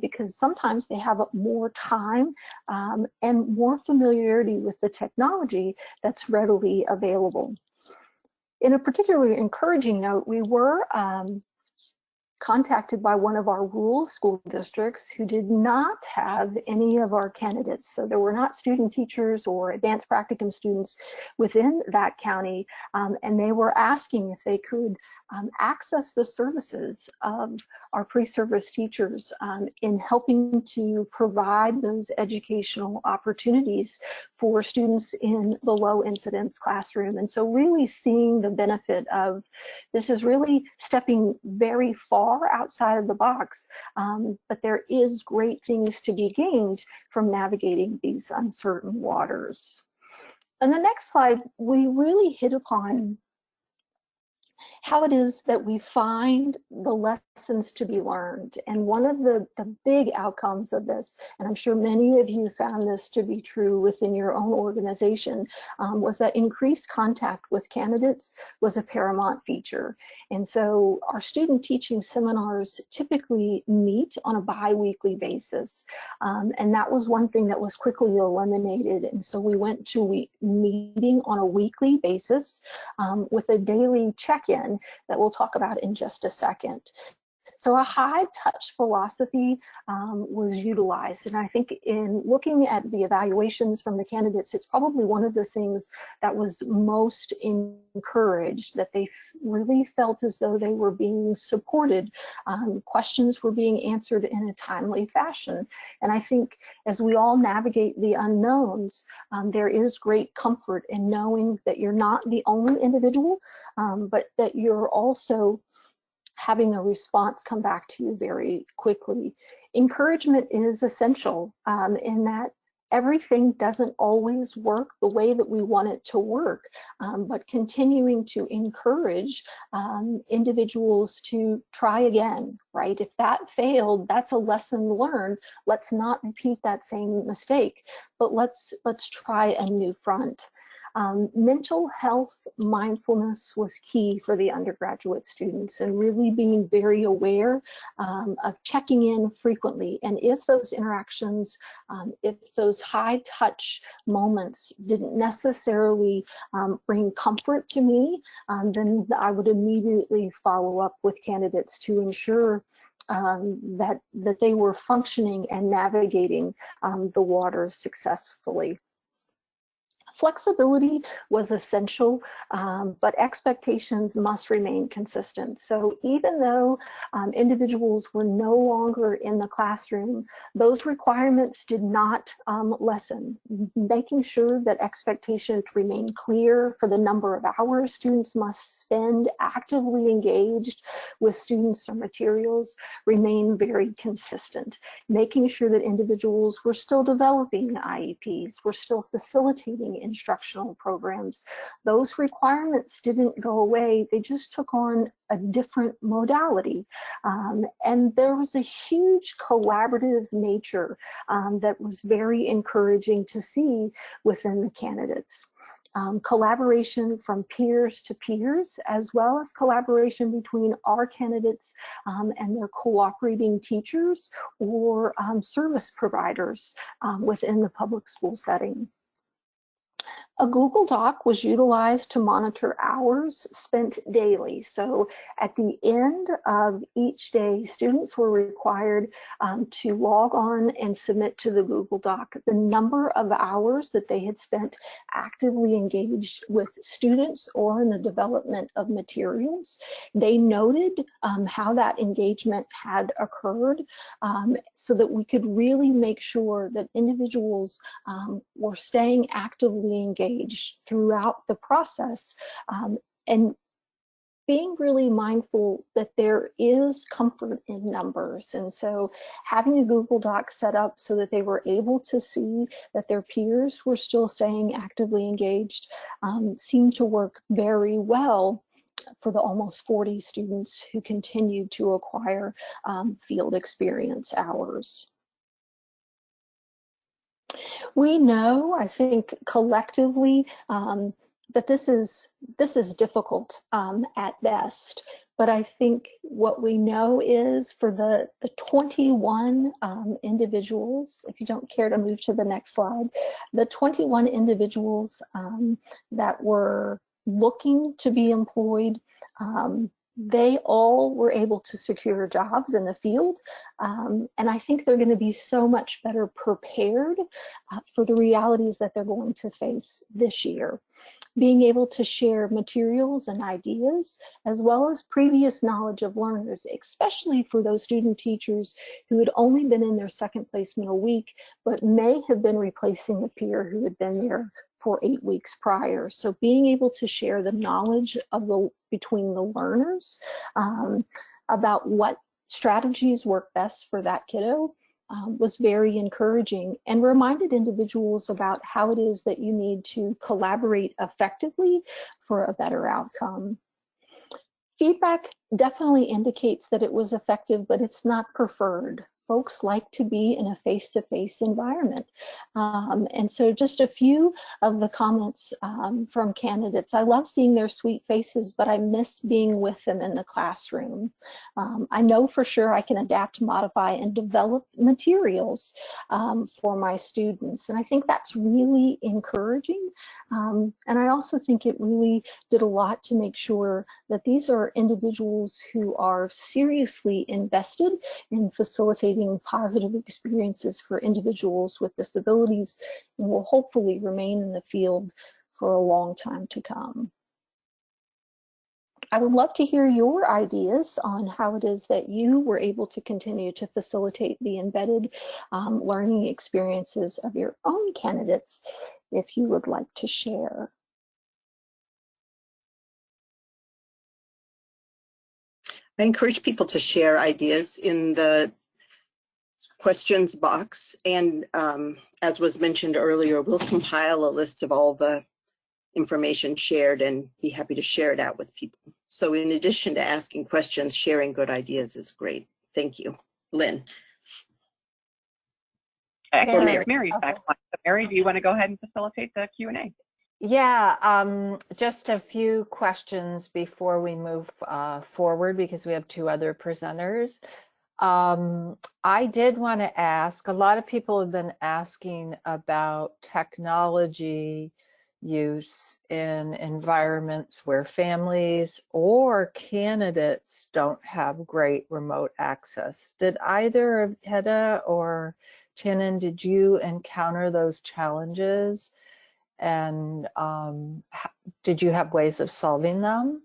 because sometimes they have more time and more familiarity with the technology that's readily available. In a particularly encouraging note, we were contacted by one of our rural school districts who did not have any of our candidates. So there were not student teachers or advanced practicum students within that county, and they were asking if they could access the services of our pre-service teachers in helping to provide those educational opportunities for students in the low incidence classroom. And so really seeing the benefit of this is really stepping very far outside of the box, but there is great things to be gained from navigating these uncertain waters. On the next slide, we really hit upon how it is that we find the lessons to be learned. And one of the big outcomes of this, and I'm sure many of you found this to be true within your own organization, was that increased contact with candidates was a paramount feature. And so our student teaching seminars typically meet on a bi-weekly basis. And that was one thing that was quickly eliminated. And so we went to meeting on a weekly basis with a daily check-in again that we'll talk about in just a second. So a high touch philosophy was utilized. And I think in looking at the evaluations from the candidates, it's probably one of the things that was most encouraged, that they really felt as though they were being supported. Questions were being answered in a timely fashion. And I think as we all navigate the unknowns, there is great comfort in knowing that you're not the only individual, but that you're also having a response come back to you very quickly. Encouragement is essential in that everything doesn't always work the way that we want it to work, but continuing to encourage individuals to try again, right? If that failed, that's a lesson learned. Let's not repeat that same mistake, but let's try a new front. Mental health mindfulness was key for the undergraduate students, and really being very aware of checking in frequently. And if those interactions, if those high touch moments didn't necessarily bring comfort to me, then I would immediately follow up with candidates to ensure that they were functioning and navigating the waters successfully. Flexibility was essential, but expectations must remain consistent. So even though individuals were no longer in the classroom, those requirements did not lessen. Making sure that expectations remain clear for the number of hours students must spend actively engaged with students or materials remain very consistent. Making sure that individuals were still developing IEPs, were still facilitating instructional programs. Those requirements didn't go away, they just took on a different modality. And there was a huge collaborative nature that was very encouraging to see within the candidates. Collaboration from peers to peers, as well as collaboration between our candidates and their cooperating teachers or service providers within the public school setting. A Google Doc was utilized to monitor hours spent daily. So at the end of each day, students were required to log on and submit to the Google Doc the number of hours that they had spent actively engaged with students or in the development of materials. They noted how that engagement had occurred so that we could really make sure that individuals were staying actively engaged throughout the process, and being really mindful that there is comfort in numbers. And so having a Google Doc set up so that they were able to see that their peers were still staying actively engaged seemed to work very well for the almost 40 students who continued to acquire field experience hours. We know, I think, collectively that this is difficult at best. But I think what we know is for the 21 individuals, if you don't care to move to the next slide, the 21 individuals that were looking to be employed, they all were able to secure jobs in the field. And I think they're going to be so much better prepared for the realities that they're going to face this year. Being able to share materials and ideas, as well as previous knowledge of learners, especially for those student teachers who had only been in their second placement a week, but may have been replacing a peer who had been there for 8 weeks prior. So being able to share the knowledge of between the learners about what strategies work best for that kiddo was very encouraging, and reminded individuals about how it is that you need to collaborate effectively for a better outcome. Feedback definitely indicates that it was effective, but it's not preferred. folks like to be in a face-to-face environment. And so just a few of the comments from candidates. I love seeing their sweet faces, but I miss being with them in the classroom. I know for sure I can adapt, modify, and develop materials for my students. And I think that's really encouraging. And I also think it really did a lot to make sure that these are individuals who are seriously invested in facilitating positive experiences for individuals with disabilities and will hopefully remain in the field for a long time to come. I would love to hear your ideas on how it is that you were able to continue to facilitate the embedded learning experiences of your own candidates, if you would like to share. I encourage people to share ideas in the questions box, and as was mentioned earlier, we'll compile a list of all the information shared and be happy to share it out with people. So in addition to asking questions, sharing good ideas is great. Thank you. Lynn. Excellent. Mary's back. Mary, do you want to go ahead and facilitate the Q&A? Yeah, just a few questions before we move forward, because we have two other presenters. I did want to ask, a lot of people have been asking about technology use in environments where families or candidates don't have great remote access. Did either of Hedda or Shannon, did you encounter those challenges? And did you have ways of solving them?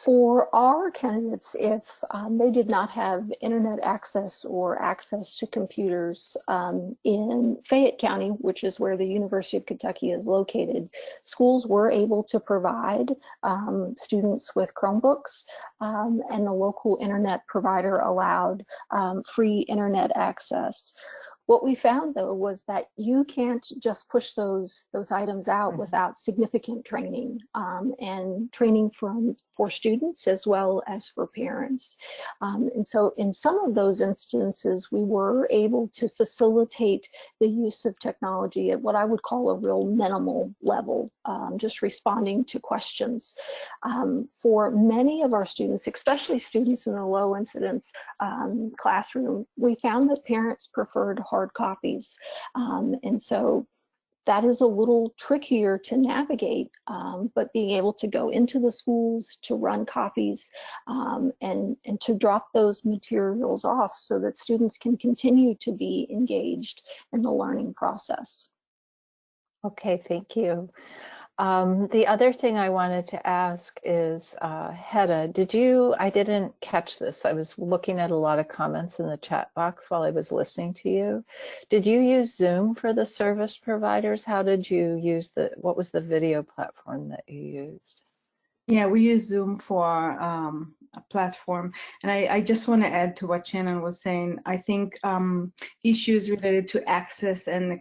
For our candidates, if they did not have internet access or access to computers in Fayette County, which is where the University of Kentucky is located, schools were able to provide students with Chromebooks, and the local internet provider allowed free internet access. What we found, though, was that you can't just push those items out without significant training, and training for students as well as for parents. And so in some of those instances, we were able to facilitate the use of technology at what I would call a real minimal level, just responding to questions. For many of our students, especially students in the low incidence classroom, we found that parents preferred hard copies. And so that is a little trickier to navigate, but being able to go into the schools to run copies and to drop those materials off so that students can continue to be engaged in the learning process. Okay, thank you. The other thing I wanted to ask is, Hedda, I didn't catch this. I was looking at a lot of comments in the chat box while I was listening to you. Did you use Zoom for the service providers? How did you use what was the video platform that you used? Yeah, we use Zoom for a platform. And I just want to add to what Shannon was saying. I think issues related to access and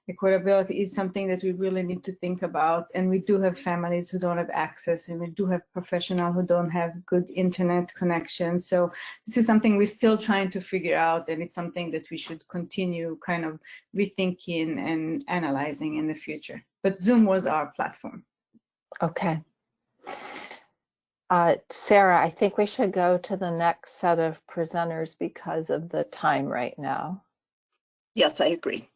equitability is something that we really need to think about. And we do have families who don't have access, and we do have professionals who don't have good internet connections. So this is something we're still trying to figure out, and it's something that we should continue kind of rethinking and analyzing in the future. But Zoom was our platform. Okay. Sarah, I think we should go to the next set of presenters because of the time right now. Yes, I agree.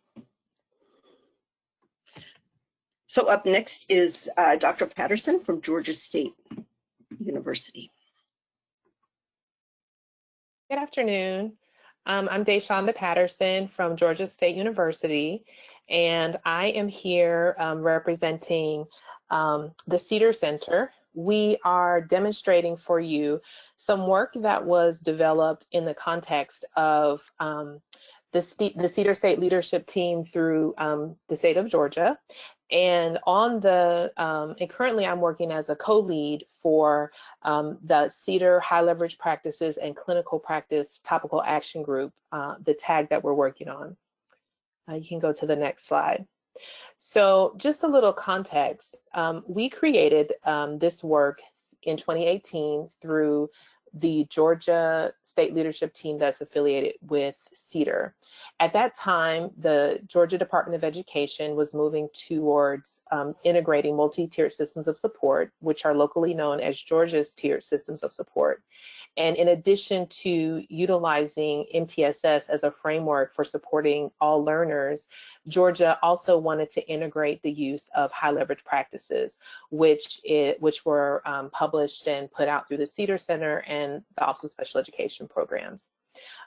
So up next is Dr. Patterson from Georgia State University. Good afternoon. I'm Deshonda Patterson from Georgia State University, and I am here representing the Cedar Center. We are demonstrating for you some work that was developed in the context of the Cedar State leadership team through the state of Georgia. And and currently I'm working as a co-lead for the Cedar High Leverage Practices and Clinical Practice Topical Action Group, the tag that we're working on. You can go to the next slide. So just a little context, we created this work in 2018 through the Georgia State Leadership Team that's affiliated with CEDAR. At that time, the Georgia Department of Education was moving towards integrating multi-tiered systems of support, which are locally known as Georgia's tiered systems of support. And in addition to utilizing MTSS as a framework for supporting all learners, Georgia also wanted to integrate the use of high leverage practices, which were published and put out through the CEDAR Center and the Office of Special Education Programs.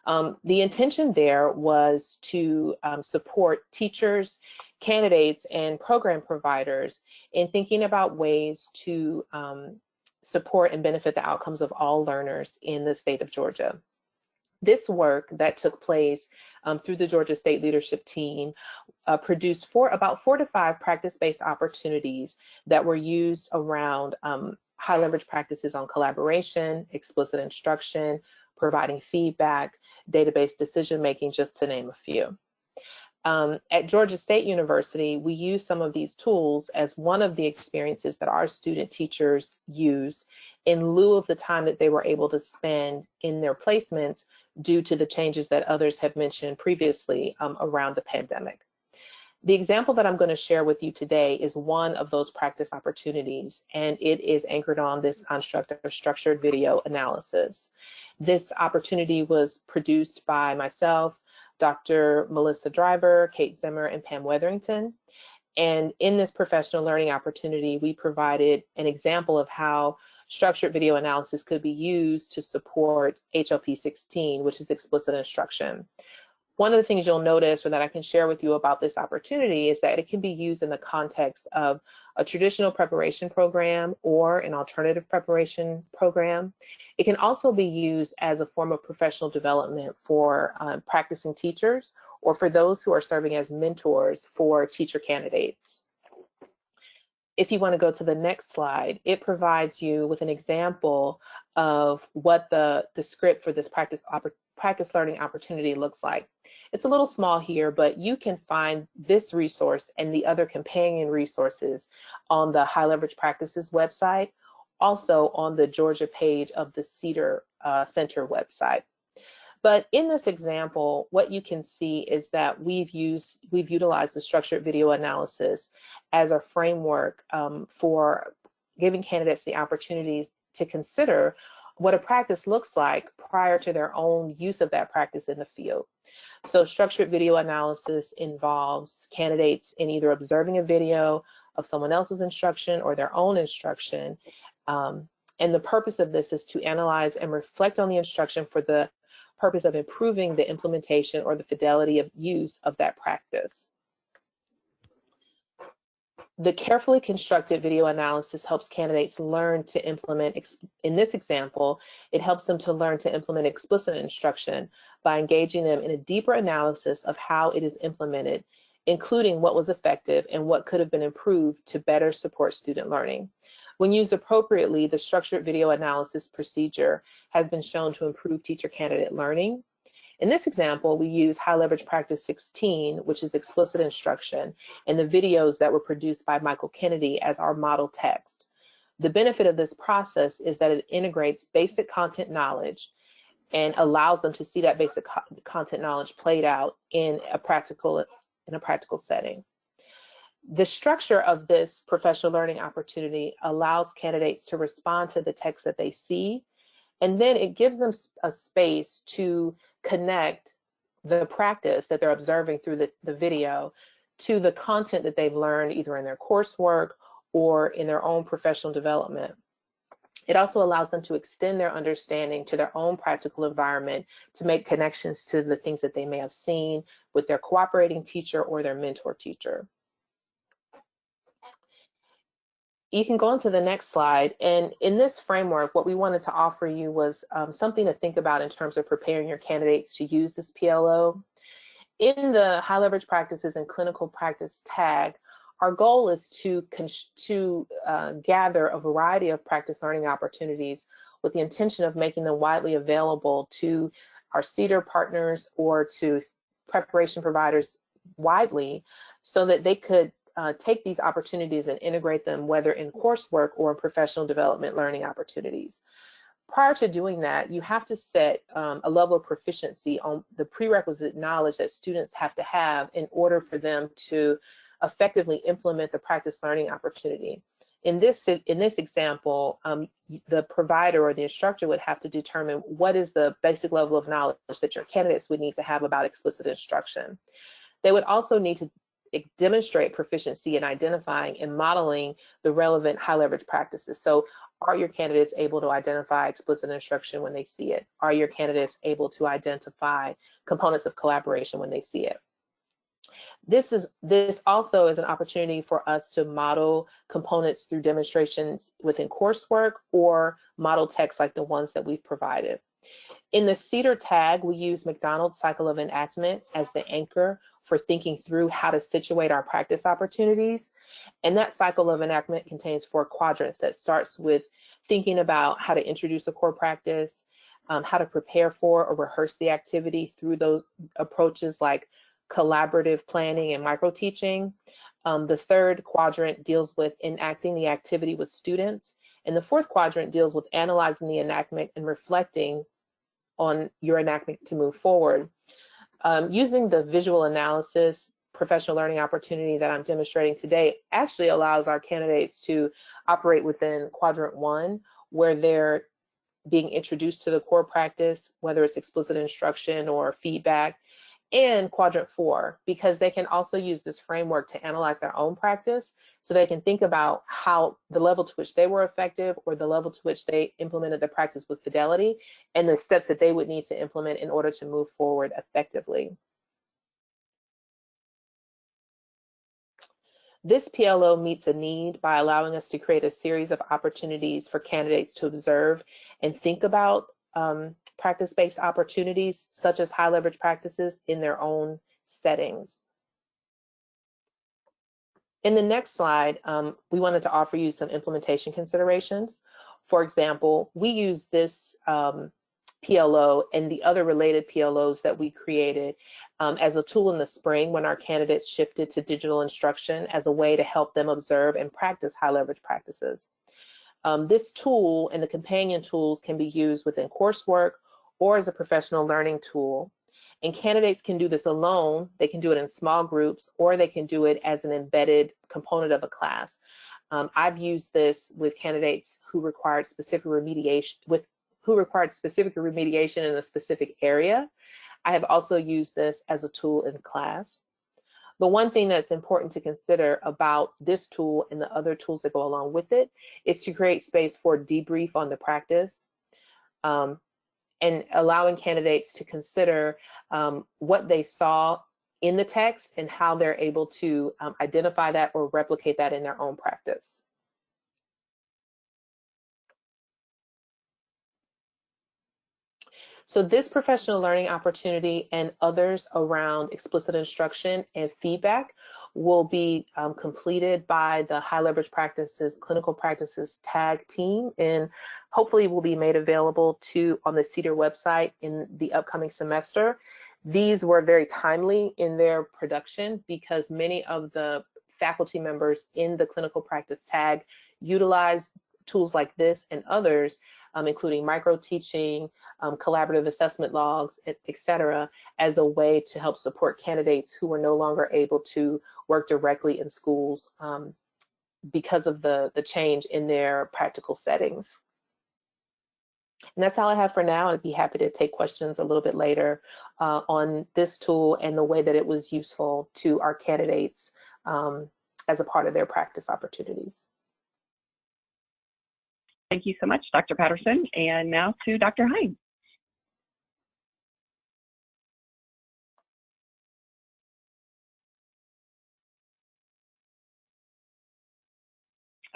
The intention there was to support teachers, candidates, and program providers in thinking about ways to support and benefit the outcomes of all learners in the state of Georgia. This work that took place through the Georgia State Leadership Team produced about 4 to 5 practice-based opportunities that were used around high leverage practices on collaboration, explicit instruction, providing feedback, database decision-making, just to name a few. At Georgia State University, we use some of these tools as one of the experiences that our student teachers use in lieu of the time that they were able to spend in their placements due to the changes that others have mentioned previously around the pandemic. The example that I'm going to share with you today is one of those practice opportunities, and it is anchored on this construct of structured video analysis. This opportunity was produced by myself, Dr. Melissa Driver, Kate Zimmer, and Pam Wetherington. And in this professional learning opportunity, we provided an example of how structured video analysis could be used to support HLP 16, which is explicit instruction. One of the things you'll notice, or that I can share with you about this opportunity, is that it can be used in the context of a traditional preparation program or an alternative preparation program. It can also be used as a form of professional development for practicing teachers or for those who are serving as mentors for teacher candidates. If you want to go to the next slide, it provides you with an example of what the script for this practice learning opportunity looks like. It's a little small here, but you can find this resource and the other companion resources on the High Leverage Practices website, also on the Georgia page of the CEDAR Center website. But in this example, what you can see is that we've utilized the structured video analysis as a framework for giving candidates the opportunities to consider what a practice looks like prior to their own use of that practice in the field. So structured video analysis involves candidates in either observing a video of someone else's instruction or their own instruction. And the purpose of this is to analyze and reflect on the instruction for the purpose of improving the implementation or the fidelity of use of that practice. The carefully constructed video analysis helps candidates learn to implement, in this example, it helps them to learn to implement explicit instruction by engaging them in a deeper analysis of how it is implemented, including what was effective and what could have been improved to better support student learning. When used appropriately, the structured video analysis procedure has been shown to improve teacher candidate learning. In this example, we use High Leverage Practice 16, which is explicit instruction, and the videos that were produced by Michael Kennedy as our model text. The benefit of this process is that it integrates basic content knowledge and allows them to see that basic content knowledge played out in a practical setting. The structure of this professional learning opportunity allows candidates to respond to the text that they see, and then it gives them a space to connect the practice that they're observing through the video to the content that they've learned either in their coursework or in their own professional development. It also allows them to extend their understanding to their own practical environment to make connections to the things that they may have seen with their cooperating teacher or their mentor teacher. You can go on to the next slide, and in this framework, what we wanted to offer you was something to think about in terms of preparing your candidates to use this PLO. In the High Leverage Practices and Clinical Practice tag, our goal is to gather a variety of practice learning opportunities with the intention of making them widely available to our CEDAR partners or to preparation providers widely so that they could take these opportunities and integrate them, whether in coursework or in professional development learning opportunities. Prior to doing that, you have to set a level of proficiency on the prerequisite knowledge that students have to have in order for them to effectively implement the practice learning opportunity. In this example, the provider or the instructor would have to determine what is the basic level of knowledge that your candidates would need to have about explicit instruction. They would also need to demonstrate proficiency in identifying and modeling the relevant high leverage practices. So are your candidates able to identify explicit instruction when they see it? Are your candidates able to identify components of collaboration when they see it? This also is an opportunity for us to model components through demonstrations within coursework or model texts like the ones that we've provided. In the CEDAR tag, we use McDonald's cycle of enactment as the anchor for thinking through how to situate our practice opportunities. And that cycle of enactment contains 4 quadrants that starts with thinking about how to introduce a core practice, how to prepare for or rehearse the activity through those approaches like collaborative planning and micro-teaching. The 3rd quadrant deals with enacting the activity with students. And the 4th quadrant deals with analyzing the enactment and reflecting on your enactment to move forward. Using the visual analysis professional learning opportunity that I'm demonstrating today actually allows our candidates to operate within quadrant 1, where they're being introduced to the core practice, whether it's explicit instruction or feedback, and quadrant 4, because they can also use this framework to analyze their own practice, so they can think about how the level to which they were effective or the level to which they implemented the practice with fidelity and the steps that they would need to implement in order to move forward effectively. This PLO meets a need by allowing us to create a series of opportunities for candidates to observe and think about practice-based opportunities, such as high leverage practices, in their own settings. In the next slide, we wanted to offer you some implementation considerations. For example, we use this PLO and the other related PLOs that we created as a tool in the spring when our candidates shifted to digital instruction as a way to help them observe and practice high leverage practices. This tool and the companion tools can be used within coursework or as a professional learning tool. And candidates can do this alone. They can do it in small groups, or they can do it as an embedded component of a class. I've used this with candidates who required specific remediation, in a specific area. I have also used this as a tool in class. The one thing that's important to consider about this tool and the other tools that go along with it is to create space for debrief on the practice, and allowing candidates to consider what they saw in the text and how they're able to identify that or replicate that in their own practice. So this professional learning opportunity and others around explicit instruction and feedback will be completed by the High Leverage Practices Clinical Practices Tag team, and hopefully will be made available on the CEDAR website in the upcoming semester. These were very timely in their production because many of the faculty members in the clinical practice tag utilize tools like this and others, including micro-teaching, collaborative assessment logs, etc., as a way to help support candidates who were no longer able to work directly in schools because of the change in their practical settings. And that's all I have for now. I'd be happy to take questions a little bit later on this tool and the way that it was useful to our candidates as a part of their practice opportunities. Thank you so much, Dr. Patterson. And now to Dr. Hine.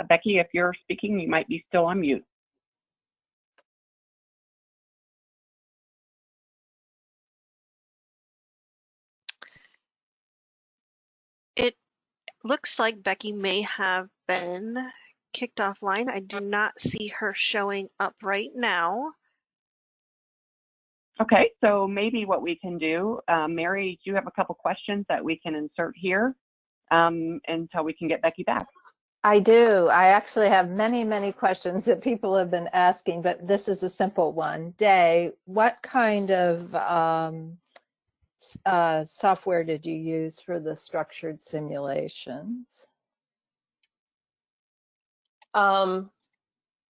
Becky, if you're speaking, you might be still on mute. It looks like Becky may have been kicked offline. I do not see her showing up right now. Okay, so maybe what we can do, Mary, do you have a couple questions that we can insert here until we can get Becky back? I do. I actually have many, many questions that people have been asking, but this is a simple one. Day, what kind of software did you use for the structured simulations?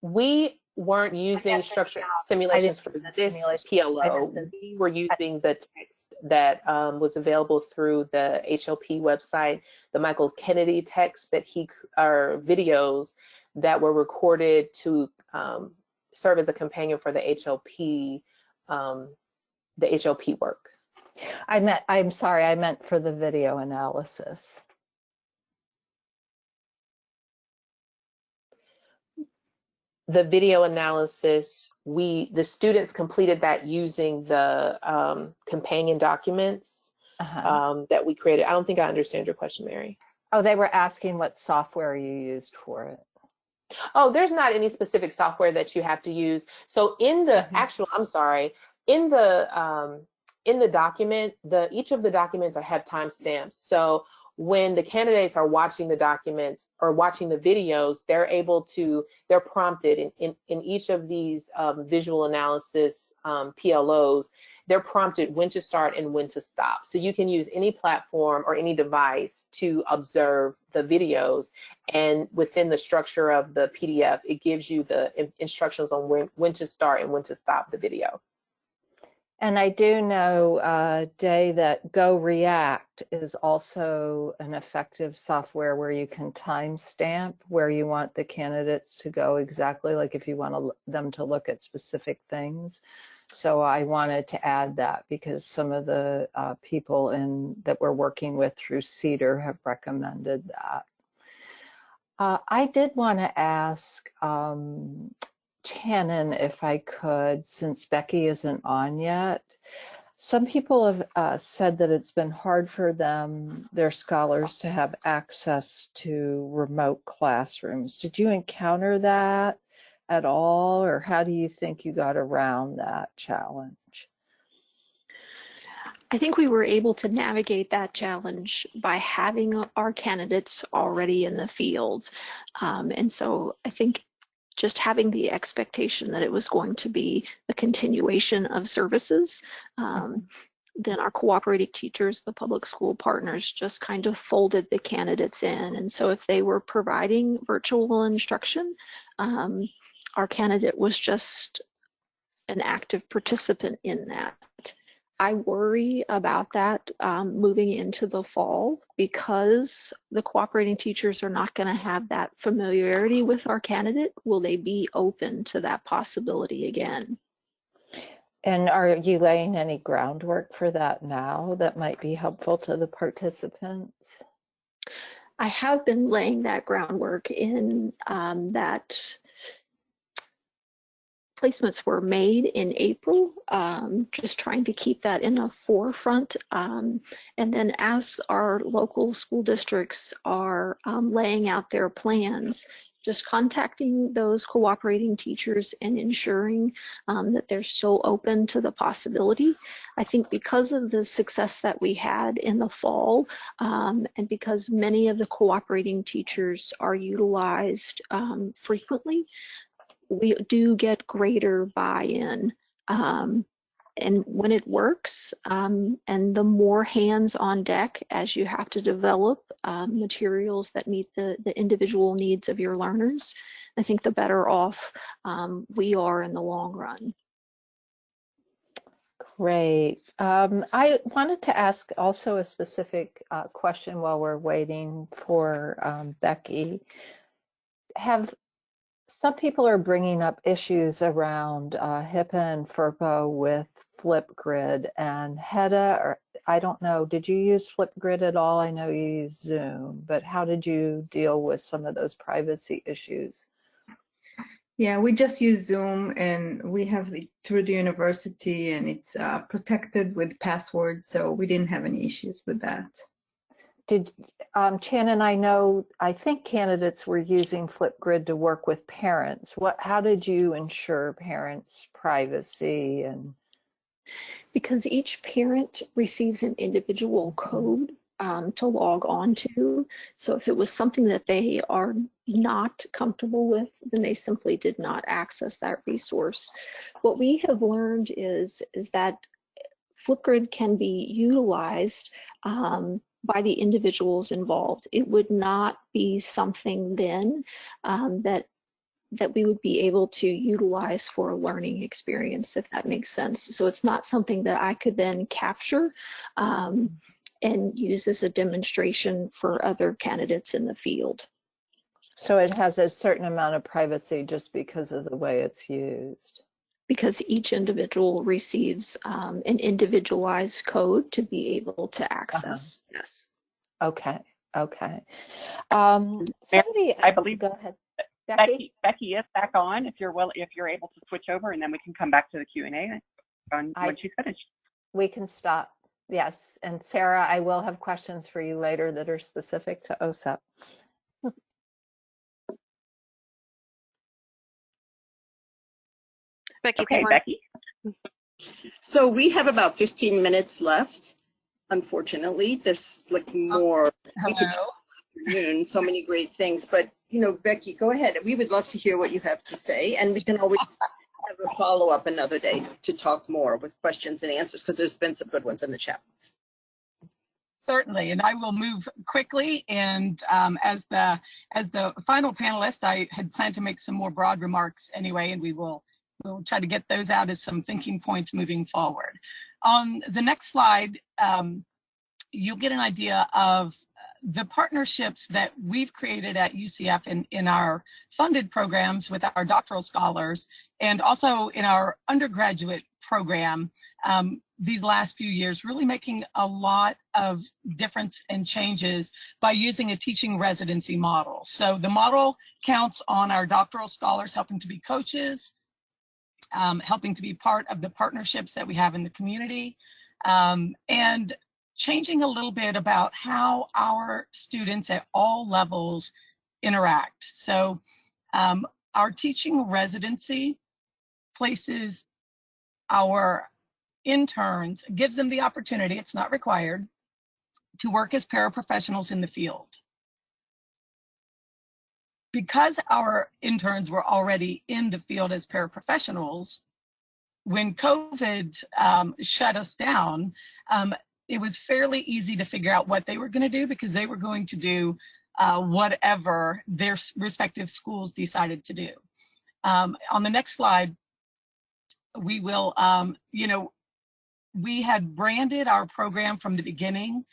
We weren't using structured simulations for this PLO. We were using the text that was available through the HLP website, the Michael Kennedy text that or videos that were recorded to serve as a companion for the HLP work. I'm sorry, I meant for the video analysis. The video analysis, the students completed that using the companion documents that we created. I don't think I understand your question, Mary. Oh, they were asking what software you used for it. Oh, there's not any specific software that you have to use. So in the in the document, each of the documents have timestamps. So when the candidates are watching the documents or watching the videos, they're prompted in each of these visual analysis PLOs, they're prompted when to start and when to stop. So you can use any platform or any device to observe the videos, and within the structure of the PDF, it gives you the instructions on when to start and when to stop the video. And I do know, Day, that Go React is also an effective software where you can timestamp where you want the candidates to go exactly, like if you want them to look at specific things. So I wanted to add that because some of the people that we're working with through CEDAR have recommended that. I did want to ask Shannon, if I could, since Becky isn't on yet. Some people have said that it's been hard for their scholars, to have access to remote classrooms. Did you encounter that at all, or how do you think you got around that challenge? I think we were able to navigate that challenge by having our candidates already in the field. And so I think just having the expectation that it was going to be a continuation of services, then our cooperating teachers, the public school partners, just kind of folded the candidates in. And so if they were providing virtual instruction, our candidate was just an active participant in that. I worry about that moving into the fall, because the cooperating teachers are not going to have that familiarity with our candidate. Will they be open to that possibility again? And are you laying any groundwork for that now that might be helpful to the participants? I have been laying that groundwork in that placements were made in April, just trying to keep that in the forefront. And then as our local school districts are laying out their plans, just contacting those cooperating teachers and ensuring that they're still open to the possibility. I think because of the success that we had in the fall, and because many of the cooperating teachers are utilized frequently, we do get greater buy-in. And when it works, and the more hands on deck as you have to develop materials that meet the individual needs of your learners, I think the better off we are in the long run. Great. I wanted to ask also a specific question while we're waiting for Becky. Some people are bringing up issues around HIPAA and FERPA with Flipgrid and HEDA, or I don't know, did you use Flipgrid at all? I know you use Zoom, but how did you deal with some of those privacy issues? Yeah, we just use Zoom, and we have it through the university, and it's protected with passwords, so we didn't have any issues with that. Did Shannon, I think candidates were using Flipgrid to work with parents. How did you ensure parents' privacy? And because each parent receives an individual code to log on to. So if it was something that they are not comfortable with, then they simply did not access that resource. What we have learned is that Flipgrid can be utilized by the individuals involved. It would not be something then that we would be able to utilize for a learning experience, if that makes sense. So it's not something that I could then capture and use as a demonstration for other candidates in the field. So it has a certain amount of privacy just because of the way it's used. Because each individual receives an individualized code to be able to access. Yes. Okay. Okay. Somebody, I believe, go ahead. Becky is back on. If you're able to switch over, and then we can come back to the Q&A when she's finished. We can stop. Yes. And Sarah, I will have questions for you later that are specific to OSEP. Becky, Okay, Becky. So we have about 15 minutes left. Unfortunately, there's like more. We could talk all afternoon, so many great things. But you know, Becky, go ahead. We would love to hear what you have to say, and we can always have a follow-up another day to talk more with questions and answers, because there's been some good ones in the chat box. Certainly, and I will move quickly. And as the final panelist, I had planned to make some more broad remarks anyway, and we'll try to get those out as some thinking points moving forward. On the next slide, you'll get an idea of the partnerships that we've created at UCF in our funded programs with our doctoral scholars, and also in our undergraduate program these last few years, really making a lot of difference and changes by using a teaching residency model. So the model counts on our doctoral scholars helping to be coaches, helping to be part of the partnerships that we have in the community, and changing a little bit about how our students at all levels interact. So our teaching residency places our interns, gives them the opportunity, it's not required, to work as paraprofessionals in the field. Because our interns were already in the field as paraprofessionals, when COVID shut us down, it was fairly easy to figure out what they were going to do, because they were going to do whatever their respective schools decided to do. On the next slide, we will, we had branded our program from the beginning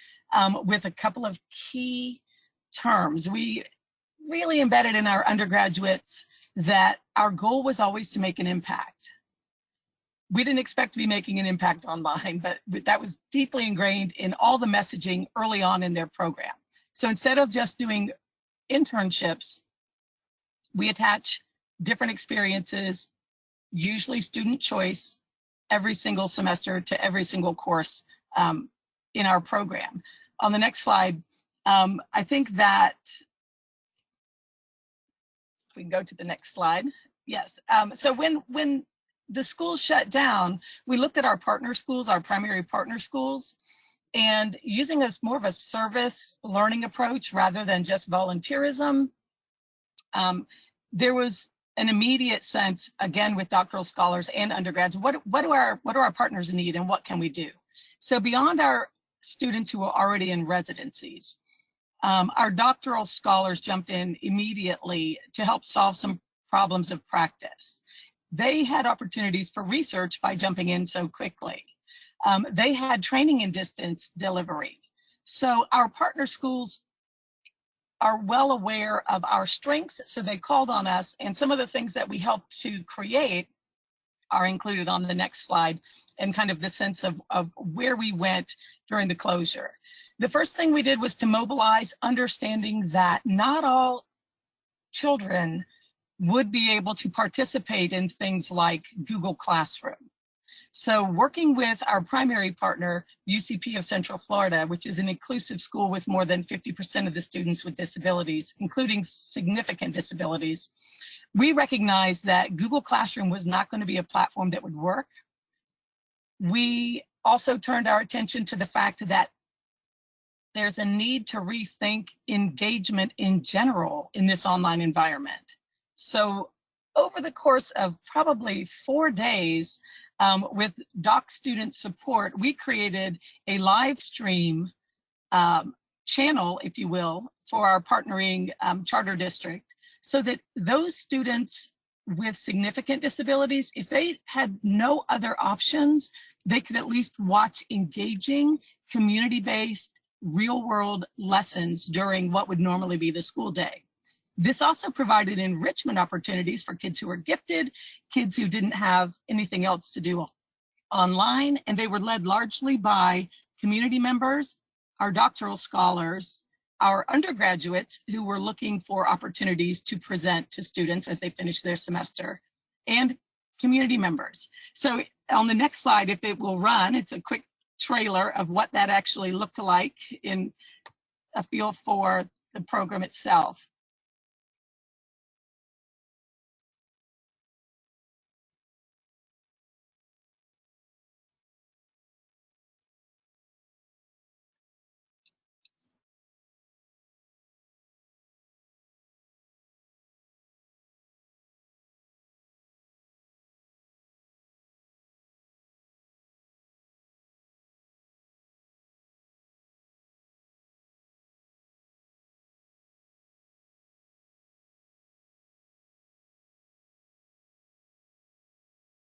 with a couple of key terms. We really embedded in our undergraduates that our goal was always to make an impact. We didn't expect to be making an impact online, but that was deeply ingrained in all the messaging early on in their program. So instead of just doing internships, we attach different experiences, usually student choice, every single semester to every single course in our program. On the next slide, I think that, if we can go to the next slide. Yes, so when the schools shut down, we looked at our partner schools, our primary partner schools, and using more of a service learning approach rather than just volunteerism, there was an immediate sense, again, with doctoral scholars and undergrads, what do our partners need and what can we do? So beyond our students who are already in residencies, our doctoral scholars jumped in immediately to help solve some problems of practice. They had opportunities for research by jumping in so quickly. They had training in distance delivery. So our partner schools are well aware of our strengths, so they called on us, and some of the things that we helped to create are included on the next slide, and kind of the sense of where we went during the closure. The first thing we did was to mobilize, understanding that not all children would be able to participate in things like Google Classroom. So working with our primary partner, UCP of Central Florida, which is an inclusive school with more than 50% of the students with disabilities, including significant disabilities, we recognized that Google Classroom was not going to be a platform that would work. We also turned our attention to the fact that there's a need to rethink engagement in general in this online environment. So over the course of probably 4 days, with doc student support, we created a live stream channel, if you will, for our partnering charter district, so that those students with significant disabilities, if they had no other options, they could at least watch engaging, community-based, real-world lessons during what would normally be the school day. This also provided enrichment opportunities for kids who were gifted, kids who didn't have anything else to do online, and they were led largely by community members, our doctoral scholars, our undergraduates who were looking for opportunities to present to students as they finish their semester, and community members. So on the next slide, if it will run, it's a quick trailer of what that actually looked like in a feel for the program itself.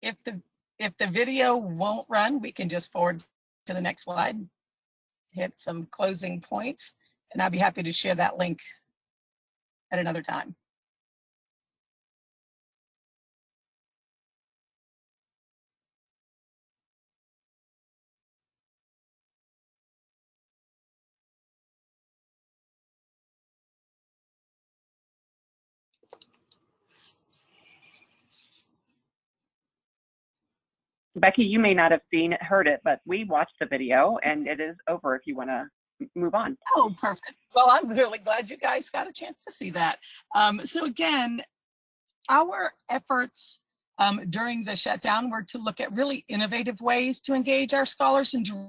If the video won't run, we can just forward to the next slide, hit some closing points, and I'd be happy to share that link at another time. Becky, you may not have heard it, but we watched the video and it is over if you want to move on. Oh, perfect. Well, I'm really glad you guys got a chance to see that. So again, our efforts during the shutdown were to look at really innovative ways to engage our scholars and to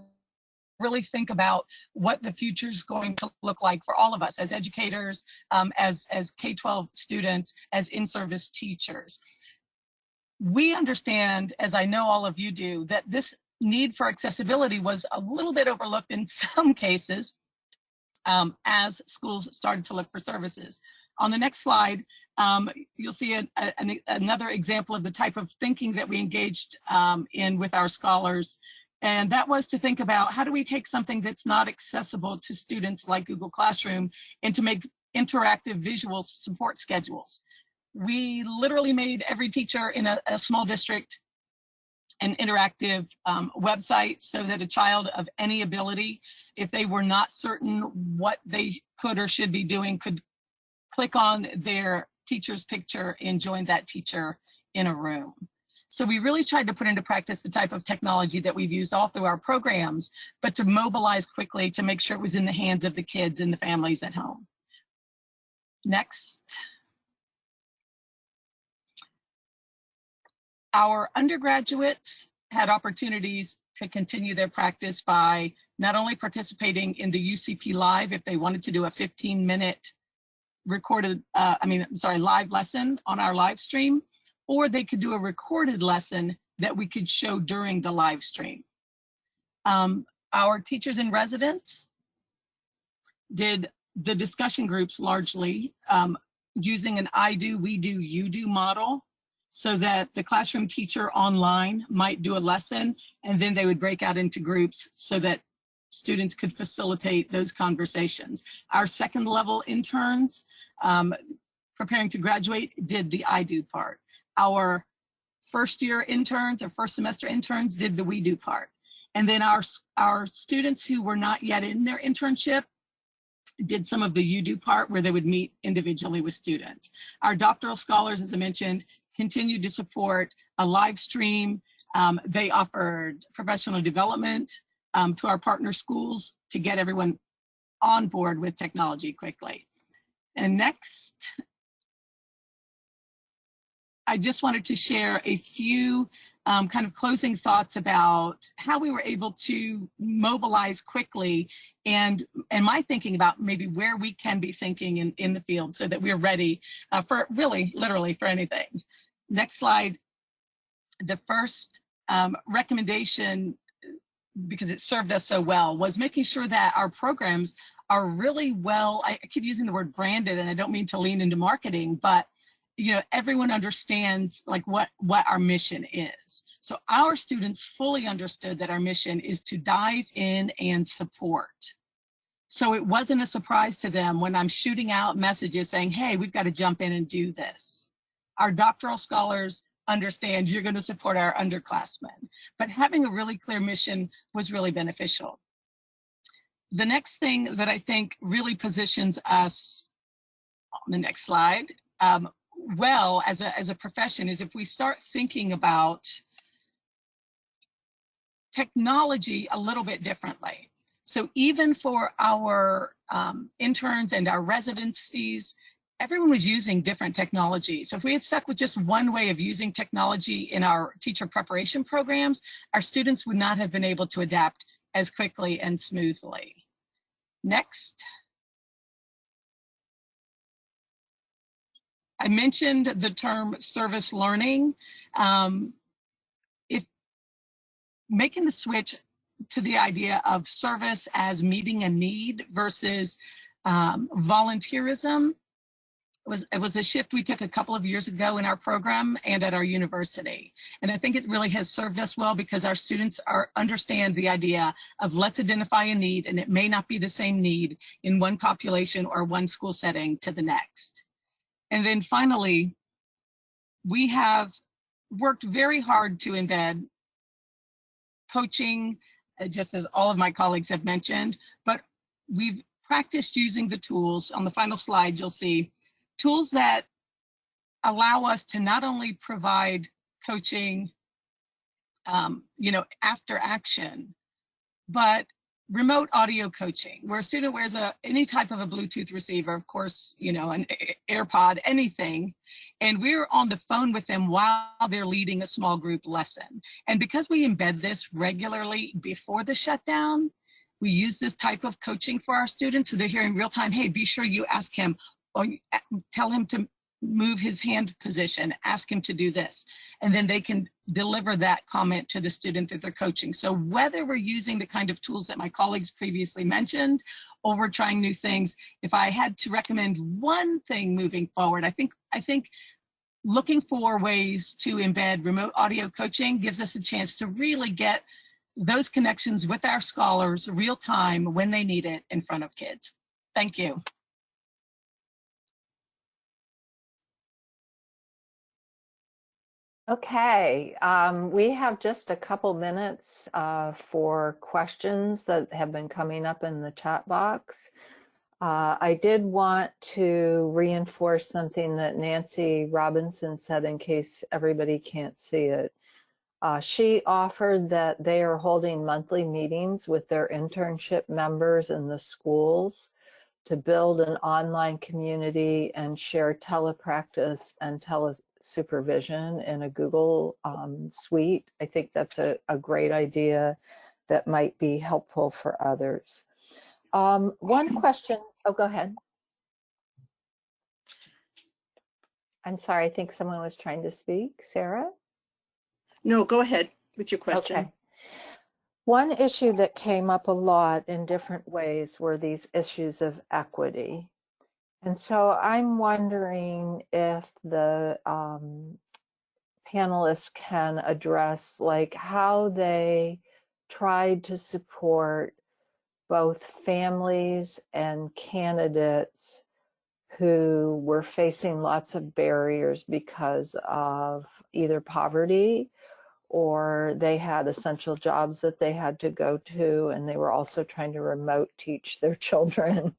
really think about what the future is going to look like for all of us as educators, as K-12 students, as in-service teachers. We understand, as I know all of you do, that this need for accessibility was a little bit overlooked in some cases as schools started to look for services. On the next slide, you'll see another example of the type of thinking that we engaged in with our scholars. And that was to think about how do we take something that's not accessible to students like Google Classroom and to make interactive visual support schedules. We literally made every teacher in a small district an interactive website so that a child of any ability, if they were not certain what they could or should be doing, could click on their teacher's picture and join that teacher in a room. So we really tried to put into practice the type of technology that we've used all through our programs, but to mobilize quickly to make sure it was in the hands of the kids and the families at home. Next. Our undergraduates had opportunities to continue their practice by not only participating in the UCP Live if they wanted to do a 15-minute live lesson on our live stream, or they could do a recorded lesson that we could show during the live stream. Our teachers in residence did the discussion groups largely using an I do, we do, you do model, so that the classroom teacher online might do a lesson and then they would break out into groups so that students could facilitate those conversations. Our second level interns preparing to graduate did the I do part. Our first year interns or first semester interns did the we do part. And then our students who were not yet in their internship did some of the you do part where they would meet individually with students. Our doctoral scholars, as I mentioned, continued to support a live stream. They offered professional development to our partner schools to get everyone on board with technology quickly. And next. I just wanted to share a few kind of closing thoughts about how we were able to mobilize quickly, and my thinking about maybe where we can be thinking in the field so that we're ready for really, literally for anything. Next slide. The first recommendation, because it served us so well, was making sure that our programs are really well, I keep using the word branded, and I don't mean to lean into marketing, but everyone understands like what our mission is. So our students fully understood that our mission is to dive in and support. So it wasn't a surprise to them when I'm shooting out messages saying, hey, we've got to jump in and do this. Our doctoral scholars understand you're going to support our underclassmen, but having a really clear mission was really beneficial. The next thing that I think really positions us on the next slide, well, as a profession, is if we start thinking about technology a little bit differently. So even for our interns and our residencies, everyone was using different technology. So if we had stuck with just one way of using technology in our teacher preparation programs, our students would not have been able to adapt as quickly and smoothly. Next. I mentioned the term service learning. If making the switch to the idea of service as meeting a need versus volunteerism, it was a shift we took a couple of years ago in our program and at our university. And I think it really has served us well because our students understand the idea of let's identify a need, and it may not be the same need in one population or one school setting to the next. And then finally, we have worked very hard to embed coaching, just as all of my colleagues have mentioned, but we've practiced using the tools. On the final slide, you'll see tools that allow us to not only provide coaching, after action, but remote audio coaching, where a student wears any type of a Bluetooth receiver, of course, an AirPod, anything, and we're on the phone with them while they're leading a small group lesson. And because we embed this regularly before the shutdown, we use this type of coaching for our students, so they're hearing real time, hey, be sure you ask him, or tell him to move his hand position, ask him to do this, and then they can deliver that comment to the student that they're coaching. So whether we're using the kind of tools that my colleagues previously mentioned, or we're trying new things, if I had to recommend one thing moving forward, I think looking for ways to embed remote audio coaching gives us a chance to really get those connections with our scholars real time when they need it in front of kids. Thank you. Okay, we have just a couple minutes for questions that have been coming up in the chat box. I did want to reinforce something that Nancy Robinson said in case everybody can't see it. She offered that they are holding monthly meetings with their internship members in the schools to build an online community and share telepractice and telesupervision in a Google suite. I think that's a great idea that might be helpful for others. One question, oh, go ahead. I'm sorry, I think someone was trying to speak. Sarah? No, go ahead with your question. Okay. One issue that came up a lot in different ways were these issues of equity. And so I'm wondering if the panelists can address like how they tried to support both families and candidates who were facing lots of barriers because of either poverty or they had essential jobs that they had to go to, and they were also trying to remote teach their children.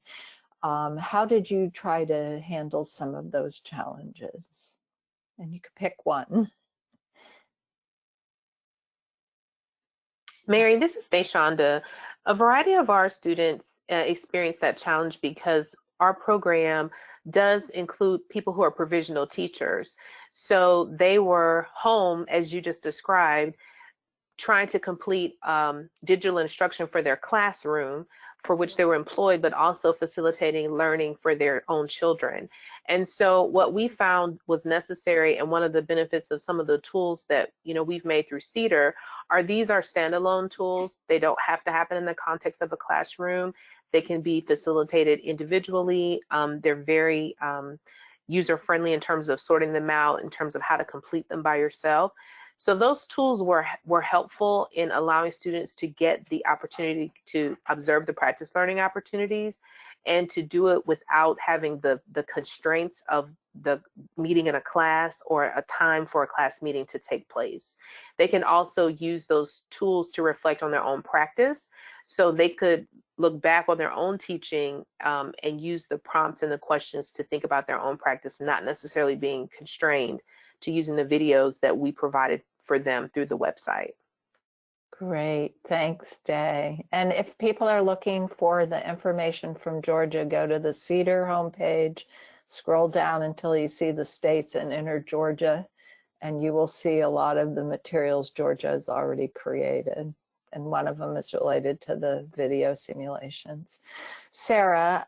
How did you try to handle some of those challenges? And you could pick one. Mary, this is Deshonda. A variety of our students experience that challenge because our program does include people who are provisional teachers. So they were home, as you just described, trying to complete digital instruction for their classroom, for which they were employed, but also facilitating learning for their own children. And so what we found was necessary, and one of the benefits of some of the tools that we've made through CEDAR are these are standalone tools. They don't have to happen in the context of a classroom. They can be facilitated individually. They're very user-friendly in terms of sorting them out, in terms of how to complete them by yourself. So those tools were helpful in allowing students to get the opportunity to observe the practice learning opportunities and to do it without having the constraints of the meeting in a class or a time for a class meeting to take place. They can also use those tools to reflect on their own practice, so they could look back on their own teaching and use the prompts and the questions to think about their own practice, not necessarily being constrained to using the videos that we provided for them through the website. Great, thanks, Day. And if people are looking for the information from Georgia, go to the CEDAR homepage, scroll down until you see the states and enter Georgia, and you will see a lot of the materials Georgia has already created. And one of them is related to the video simulations. Sarah,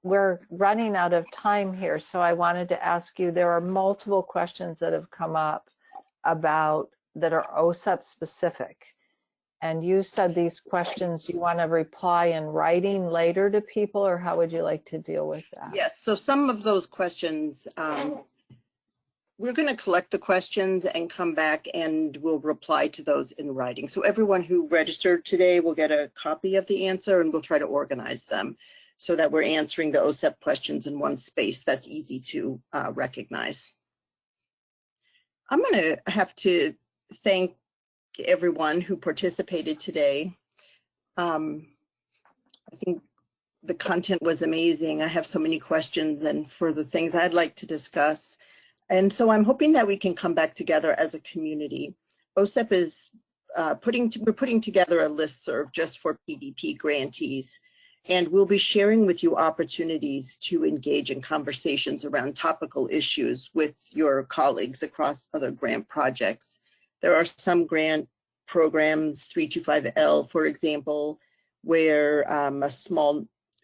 we're running out of time here, so I wanted to ask you, there are multiple questions that have come up that are OSEP specific. And you said these questions, do you want to reply in writing later to people, or how would you like to deal with that? Yes, so some of those questions, we're going to collect the questions and come back and we'll reply to those in writing. So everyone who registered today will get a copy of the answer, and we'll try to organize them so that we're answering the OSEP questions in one space that's easy to recognize. I'm going to have to thank everyone who participated today. I think the content was amazing. I have so many questions and further things I'd like to discuss. And so I'm hoping that we can come back together as a community. OSEP is we're putting together a listserv just for PDP grantees, and we'll be sharing with you opportunities to engage in conversations around topical issues with your colleagues across other grant projects. There are some grant programs, 325L, for example, where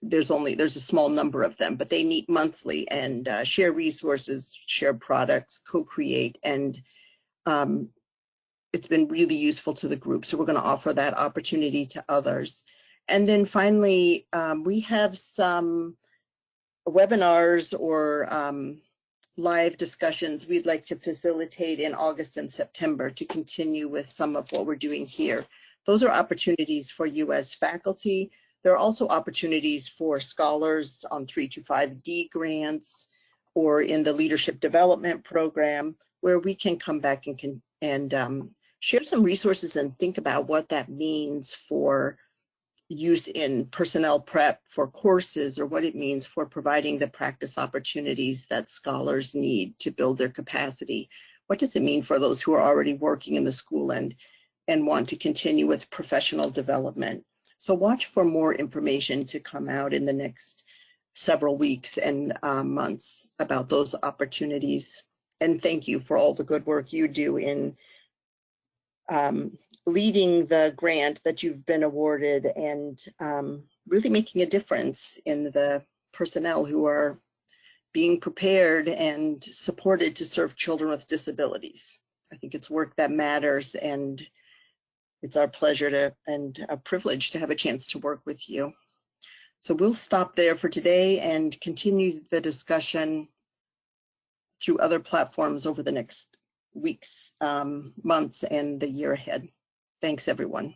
there's a small number of them, but they meet monthly and share resources, share products, co-create, and it's been really useful to the group. So we're going to offer that opportunity to others. And then finally, we have some webinars or live discussions we'd like to facilitate in August and September to continue with some of what we're doing here. Those are opportunities for you as faculty. There are also opportunities for scholars on 325D grants or in the Leadership Development Program, where we can come back and share some resources and think about what that means for use in personnel prep for courses, or what it means for providing the practice opportunities that scholars need to build their capacity. What does it mean for those who are already working in the school and want to continue with professional development? So watch for more information to come out in the next several weeks and months about those opportunities. And thank you for all the good work you do in leading the grant that you've been awarded and really making a difference in the personnel who are being prepared and supported to serve children with disabilities. I think it's work that matters, and it's our pleasure and a privilege to have a chance to work with you. So we'll stop there for today and continue the discussion through other platforms over the next weeks, months, and the year ahead. Thanks, everyone.